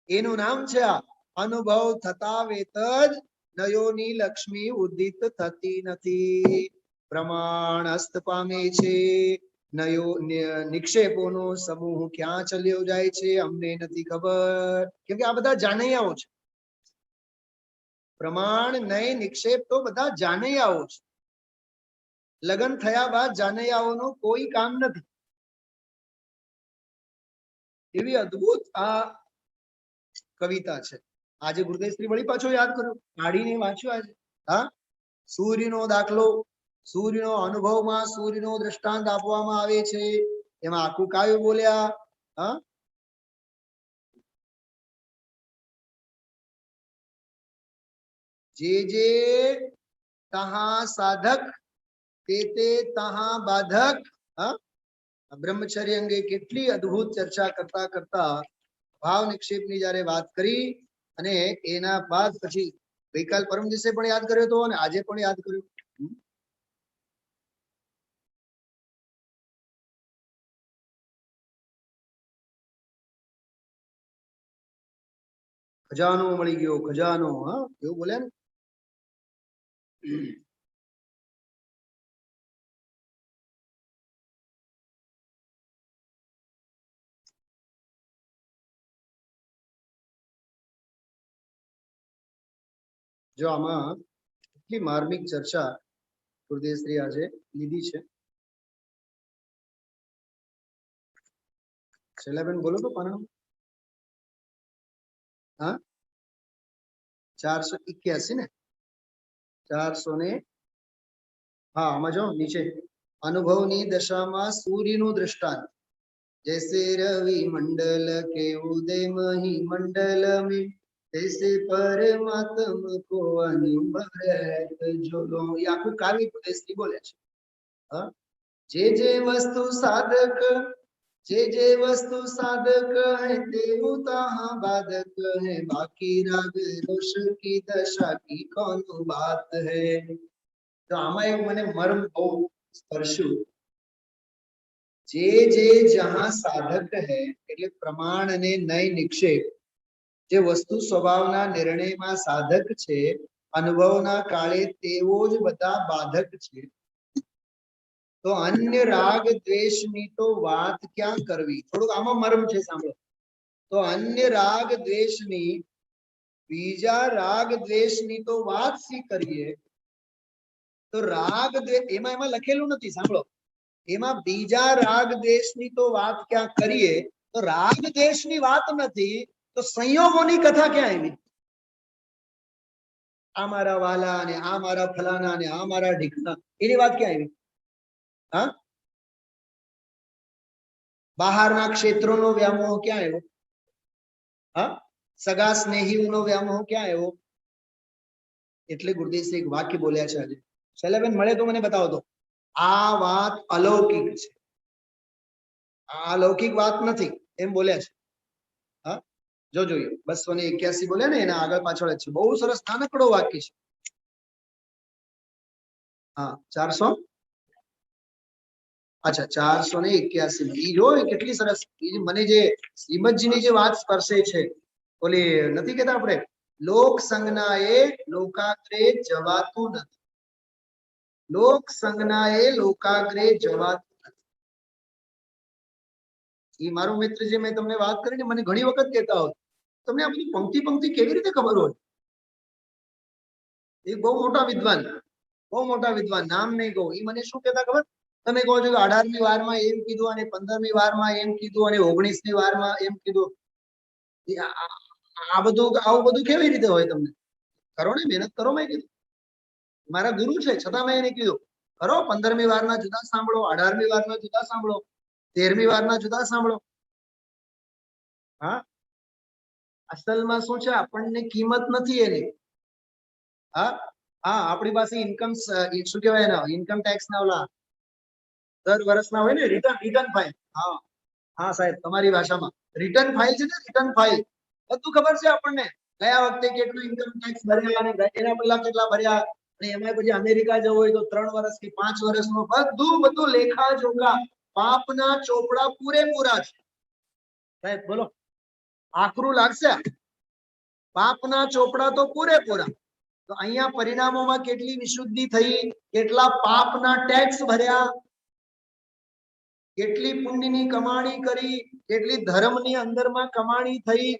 એનું નામ છે આ અનુભવ થતા વેત જ નયોની લક્ષ્મી ઉદિત થતી નથી, પ્રમાણ અસ્ત પામે છે, નિક્ષેપોનો સમૂહ ક્યાં ચાલ્યો જાય છે અમને નથી ખબર, કેમ કે આ બધા જાનૈયાઓ છે. પ્રમાણ નય નિક્ષેપ તો બધા જાનૈયાઓ છે. લગ્ન થયા બાદ જાનૈયાઓનું કોઈ કામ નથી. એવી અદ્ભુત આ કવિતા છે. આજે ગુરુદેવશ્રી વળી પાછો યાદ કર્યો, કાઢીને વાંચ્યો આજે. હા, સૂર્યનો દાખલો, સૂર્યનો અનુભવમાં સૂર્યનો દ્રષ્ટાંત આપવામાં આવે છે. એમાં આખું કાવ્ય બોલ્યા. હા, જે જે તહા સાધક તે તે તહા બાધક. હા, બ્રહ્મચર્ય અંગે કેટલી અદ્ભુત ચર્ચા કરતા કરતા ભાવ નિક્ષેપની જયારે વાત કરી અને એના બાદ પછી ગઈકાલ પરમ દિવસે પણ યાદ કર્યો હતો અને આજે પણ યાદ કર્યું. ખજાનો મળી ગયો, ખજાનો. હા, એવું બોલે ને. જો આમાં કેટલી માર્મિક ચર્ચા ગુરુદેવશ્રી આજે લીધી છે. શૈલાબેન બોલો તો પાના. હા, 481 ને 400 ને. હા, આમાં જો નીચે અનુભવની દશામાં સૂર્યનું દ્રષ્ટાંત. जैसे रवि मंडल के उदय मही मंडल में तैसे परमात्मा को अनुभव जो लो. ये आखું કાવ્ય ગુરુદેવશ્રી બોલે છે. હા, જે વસ્તુ સાધક, જે વસ્તુ સાધક है तेवु तहाँ बाधक है, बाकी राग रोष की दशा की कौन बात है. તો આમાં એક મને મર્મ બહુ સ્પર્શ્યું. જે જહાં સાધક હૈ એટલે પ્રમાણ અને નય નિક્ષેપ જે વસ્તુ સ્વભાવના નિર્ણયમાં સાધક છે, અનુભવના કાળે તેવો જ બધા બાધક છે. તો અન્ય રાગ દ્વેષની તો વાત ક્યાં કરવી. થોડુંક આમાં મર્મ છે, સાંભળો. તો અન્ય રાગ દ્વેષની, બીજા રાગ દ્વેષની તો વાત શી કરીએ. તો રાગ એમાં લખેલું નથી, સાંભળો. એમાં બીજા રાગ દ્વેષની તો વાત ક્યાં કરીએ. તો રાગ દ્વેષની વાત નથી તો સંયોગોની કથા ક્યાં આવી. આ મારા વાલા ને આ મારા ફલાના ને આ મારા ઢીકના, એની વાત ક્યાં આવી. હા, બહારના ક્ષેત્રોનો વ્યામોહ ક્યાં આવ્યો. હા, સગા સ્નેહીઓનો વ્યામોહ ક્યાં આવ્યો. એટલે ગુરુદેવશ્રી એક વાક્ય બોલ્યા છે આજે. શૈલાબેન મળે તો મને બતાવો તો. આ વાત અલૌકિક છે, આ અલૌકિક વાત નથી એમ બોલ્યા છે. હા, જો જોઈએ 281 બોલે ને એના આગળ પાછળ જ છે. બહુ સરસ નાનકડો વાક્ય છે. હા, 400. અચ્છા, 481. ઈ જો કેટલી સરસ. મને જે શ્રીમદજીની જે વાત સ્પર્શે છે, ઓલી નથી કેતા આપણે લોક સંજ્ઞા એ લોકાગ્રે જવાતું નથી. લોક સંજ્ઞા એ લોકાગ્રે જવાતું નથી. એ મારો મિત્ર જે મેં તમને વાત કરીને મને ઘણી વખત કહેતા હોય તમને આ બધી પંક્તિ પંક્તિ કેવી રીતે ખબર હોય. એ બહુ મોટા વિદ્વાન, બહુ મોટા વિદ્વાન, નામ નહીં કહું. એ મને શું કહેતા ખબર. તમે કહો છો કે 18મી વારમાં એમ કીધું અને 15મી વારમાં એમ કીધું અને 19મી વારમાં એમ કીધું. આ બધું આવું બધું કેવી રીતે હોય. તમને કરો ને, મહેનત કરો. મેં કીધું મારા ગુરુ છે છતાં મેં એને કીધું કરો. 15મી વારના જુદા સાંભળો, 18મી વારના જુદા સાંભળો, 13મી વારના જુદા સાંભળો. હા, અસલમાં શું છે, આપણને કિંમત નથી એની. હા હા, આપણી પાસે ઇન્કમ શું કહેવાય એના ઇન્કમ ટેક્સ ના ઓલા દર વર્ષના હોય ને રિટર્ન ફાઇલ. હા હા સાહેબ, તમારી ભાષામાં રિટર્ન ફાઇલ છે ને, રિટર્ન ફાઇલ. બધું ખબર છે આપણને. ગયા વખતે કેટલું ઇન્કમ ટેક્સ ભર્યા અને એના પહેલા કેટલા ભર્યા અને એમાં પછી અમેરિકા જવું હોય તો 3 વર્ષ કે 5 વર્ષનું બધું લેખા જોખા. પાપના ચોપડા પૂરેપૂરા છે સાહેબ. બોલો, આકરું લાગશે. પાપના ચોપડા તો પૂરેપૂરા. તો અહીંયા પરિણામોમાં કેટલી વિશુદ્ધિ થઈ, કેટલા પાપના ટેક્સ ભર્યા. કેટલી પુણ્યની કમાણી કરી, કેટલી ધર્મની અંદરમાં કમાણી થઈ,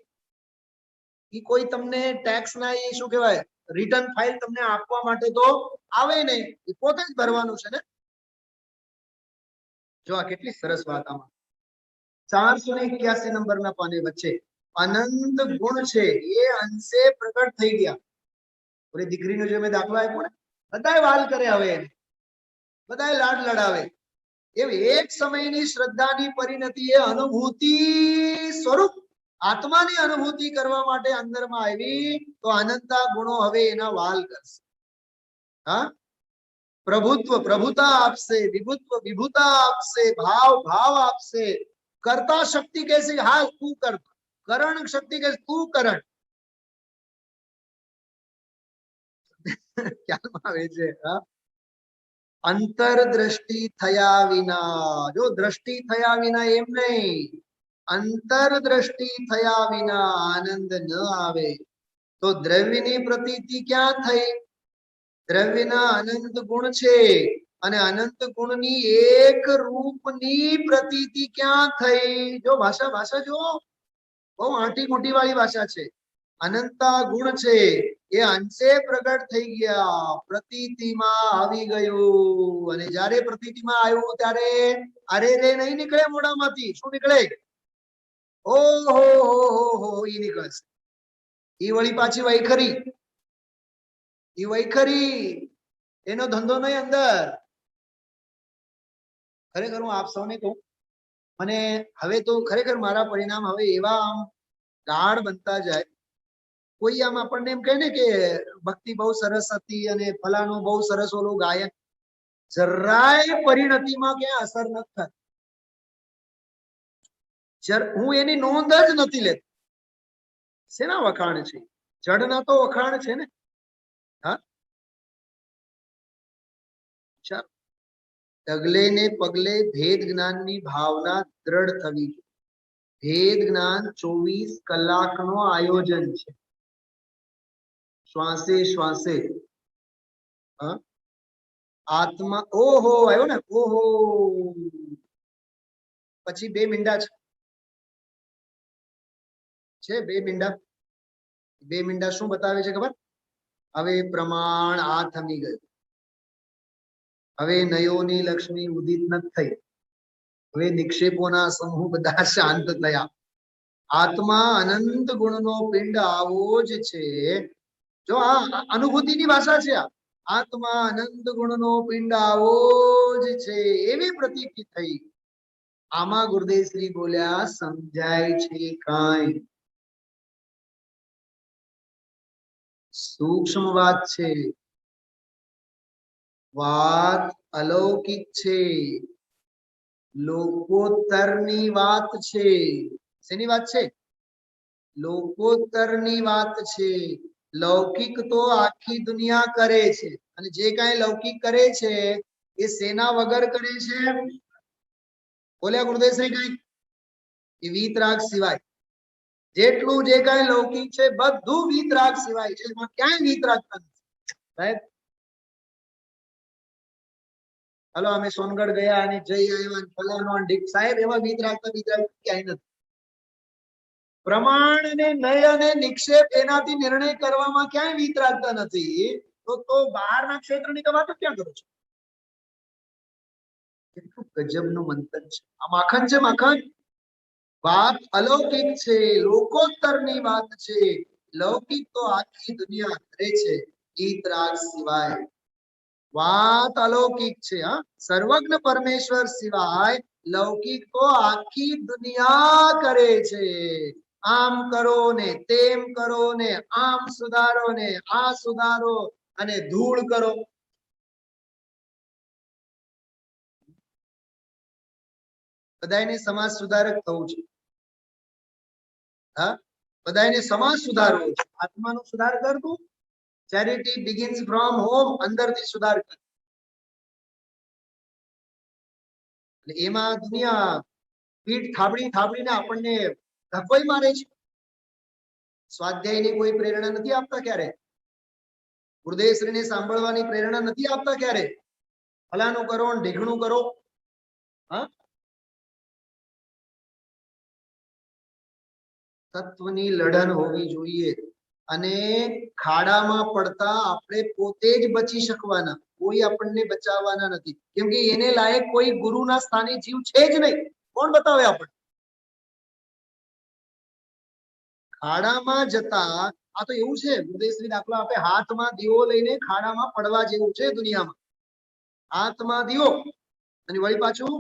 એ કોઈ તમને ટેક્સ ના એ શું કહેવાય રિટર્ન ફાઇલ તમને આપવા માટે તો આવે નહીં, એ પોતે જ ભરવાનું છે ને. જો આ કેટલી સરસ વાત. આમાં 481 નંબરના પાને વચ્ચે અનંત ગુણ છે એ અંશે પ્રગટ થઈ ગયા. ઓલી દીકરીનો જે મેં દાખલો આપ્યો ને, બધાય વાલ કરે, હવે બધાય લાડ લડાવે. એવી એક સમયની શ્રદ્ધાની પરિણતિ એ અનુભૂતિ સ્વરૂપ આત્માની અનુભૂતિ કરવા માટે અંદરમાં આવી તો અનંતા ગુણો હવે એના વાલ કરશે. હા, પ્રભુત્વ પ્રભુતા આપશે, વિભુત્વ વિભુતા આપશે, ભાવ ભાવ આપશે, કરતા શક્તિ કહેશે હા તું કરતા, કરણ શક્તિ કહેશે તું કરણ. ખ્યાલમાં આવે છે. હા, અંતરદ્રષ્ટિ થયા વિના, જો દ્રષ્ટિ થયા વિના એમ નહીં, અંતરદ્રષ્ટિ થયા વિના આનંદ ન આવે તો દ્રવ્યની પ્રતીતિ ક્યાં થઈ? દ્રવ્યના અનંત ગુણ છે અને અનંત ગુણની એક રૂપની પ્રતીતિ ક્યાં થઈ? જો ભાષા જો બહુ આંટી મોટી વાળી ભાષા છે. અનંતા ગુણ છે એ અંશે પ્રગટ થઈ ગયા, પ્રતીતિમાં આવી ગયું. અને જ્યારે પ્રતીતિમાં આવ્યું ત્યારે અરે રે નહીં નીકળે મોઢામાંથી. શું નીકળે? ઓહો હો ઈ નીકળે. ઈ વળી પાછી વૈખરી, ઈ વૈખરી એનો ધંધો નહીં અંદર. ખરેખર હું આપ સૌને કહું, મને હવે તો ખરેખર મારા પરિણામ હવે એવા આમ ગાઢ બનતા જાય. કોઈ આમ આપણને એમ કહે ને કે ભક્તિ બહુ સરસ હતી અને ફલાનું બહુ સરસ ઓલું ગાયન, જરાય પરિણતિમાં ક્યાં અસર નથી થતી. હું એની નોંધ જ નથી લેતો. શેના વખાણ છે? જડના તો વખાણ છે ને. હા, ચાલો. ડગલે ને પગલે ભેદ જ્ઞાનની ભાવના દ્રઢ થવી. ભેદ જ્ઞાન 24 કલાકનો આયોજન છે. શ્વાસે શ્વાસે આત્મા. ઓહો આવ્યો ને, ઓહો. પછી 2 મીંડા છે 2 મીંડા. 2 મીંડા શું બતાવે છે ખબર? હવે પ્રમાણ આ થમી ગયું. હવે નયોની લક્ષ્મી ઉદિત નથી થઈ. હવે નિક્ષેપોના સમૂહ બધા શાંત થયા. આત્મા અનંત ગુણનો પિંડ આવો જ છે. જો આ અનુભૂતિની ભાષા છે. આત્મા અનંત ગુણનો પિંડ આવો જ છે એવી પ્રતીતિ થઈ. આમાં ગુરુદેવ શ્રી બોલ્યા સમજાય છે કાંઈ? સૂક્ષ્મ વાત છે, વાત અલૌકિક છે, લોકોત્તરની વાત છે. શેની વાત છે? લોકોત્તરની વાત છે. લૌકિક તો આખી દુનિયા કરે છે અને જે કાંઈ લૌકિક કરે છે એ સેના વગર કરે છે. બોલ્યા ગુરુદેવ શ્રી કઈ? એ વીતરાગ સિવાય. જેટલું જે કાંઈ લૌકિક છે બધું વીતરાગ સિવાય છે. એમાં ક્યાંય વીતરાગ નથી. સાહેબ હાલો અમે સોનગઢ ગયા અને જઈ આવ્યા ફલાનો ઢીક. સાહેબ એવા વીતરાગ ક્યાંય નથી. પ્રમાણ અને નય અને નિક્ષેપ એનાથી નિર્ણય કરવામાં ક્યાંય વીતરાગતા નથી. તો બહારના ક્ષેત્રની તો વાતો ક્યાં કરો છો? કેટલું ગજબનું મંતન છે. આ માખણ છે, માખણ. વાત અલૌકિક છે, લોકોત્તરની વાત છે. લૌકિક તો આખી દુનિયા કરે છે વીતરાગ સિવાય. વાત અલૌકિક છે. હા, સર્વજ્ઞ પરમેશ્વર સિવાય લૌકિક તો આખી દુનિયા કરે છે. આમ કરો ને તેમ કરો ને આમ સુધારો ને આ સુધારો અને ધૂળ કરો. બધાને સમાજ સુધારક થવું છે. હા, બધાને સમાજ સુધારવો છે. આત્માનો સુધાર કરવું. Charity begins from home. અંદરથી સુધાર કર. એમાં દુનિયા પીઠ થાબડીને આપણને ધકોઈ મારે છે. સ્વાધ્યાયની કોઈ પ્રેરણા નથી આપતા ક્યારે. ગુરુદેવશ્રીને સાંભળવાની પ્રેરણા નથી આપતા ક્યારે. ફલાનું કરો ઢીકણું કરો. હા, તત્વની લડન હોવી જોઈએ અને ખાડામાં પડતા આપણે પોતે જ બચી શકવાના, કોઈ આપણને બચાવવાના નથી, કેમ કે એને લાયક કોઈ ગુરુના સ્થાને જીવ છે જ નહીં. કોણ બતાવે આપણને? ખાડામાં જતા આ તો એવું છે, ગુરુદેવશ્રી દાખલો આપે, હાથમાં દીવો લઈને ખાડામાં પડવા જેવું છે દુનિયામાં. હાથમાં દીવો અને વળી પાછું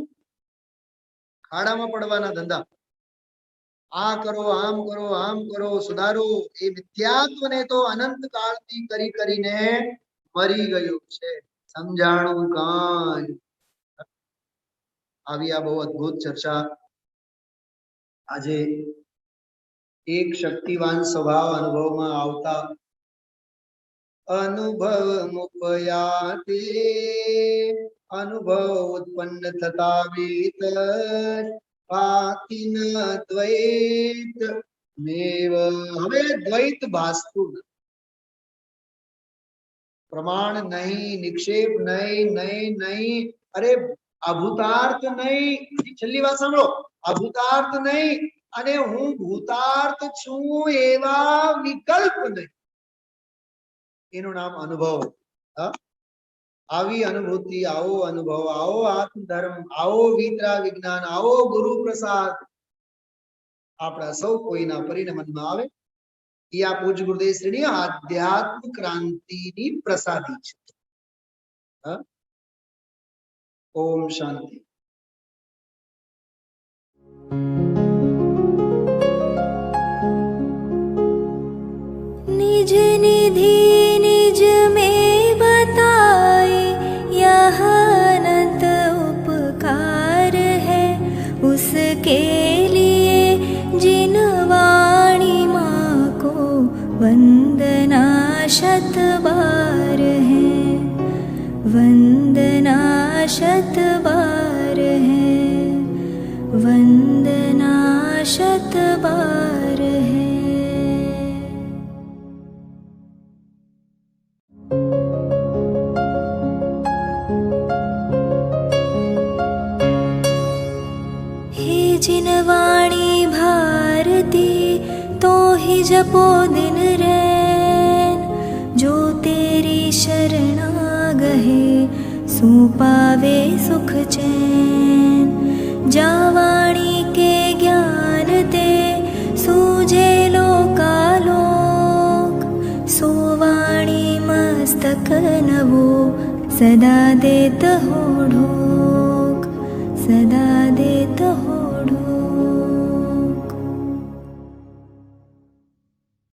ખાડામાં પડવાના ધંધા. આ કરો, આમ કરો, આમ કરો, સુધારો. એ મિથ્યાત્વને તો અનંત કાળથી કરી કરીને મરી ગયું છે, સમજાણું કાંઈ. આવી આ બહુ અદ્ભુત ચર્ચા આજે એક શક્તિવાન સ્વભાવ અનુભવમાં આવતા અનુભવ મુપયાતે અનુભવ ઉત્પન્ન થતા વેત પાતિન દ્વૈત મેવ. હવે દ્વૈત ભાસતું નથી. પ્રમાણ નહીં, નિક્ષેપ નહીં, નહીં નહીં, અરે અભૂતાર્થ નહીં. છેલ્લી વાત સાંભળો, અભૂતાર્થ નહીં અને હું ભૂતાર્થ છું એવા વિકલ્પ નહીં. એનું નામ અનુભવ. આવી અનુભૂતિ, આવો અનુભવ, આવો આત્મધર્મ, આવો વિતરા વિજ્ઞાન, આવો ગુરુ પ્રસાદ આપણા સૌ કોઈના પરિણમનમાં આવે. એ આ પૂજ્ય ગુરુદેવ શ્રીની આધ્યાત્મ ક્રાંતિની પ્રસાદી છે. ઓમ શાંતિ. निज निधि निज में बताए यह अनंत उपकार है उसके लिए जिन वाणी माँ को वंदना शत बार है, वंदना शत बार है, वंदना शत बार है. जिन वाणी भारती तो ही जपो दिन रैन, जो तेरी शरणा गहे सो पावे सुख चैन. जा वाणी के ज्ञान ते सूझे लोकालोक, सो वाणी मस्तक नवो सदा देत हो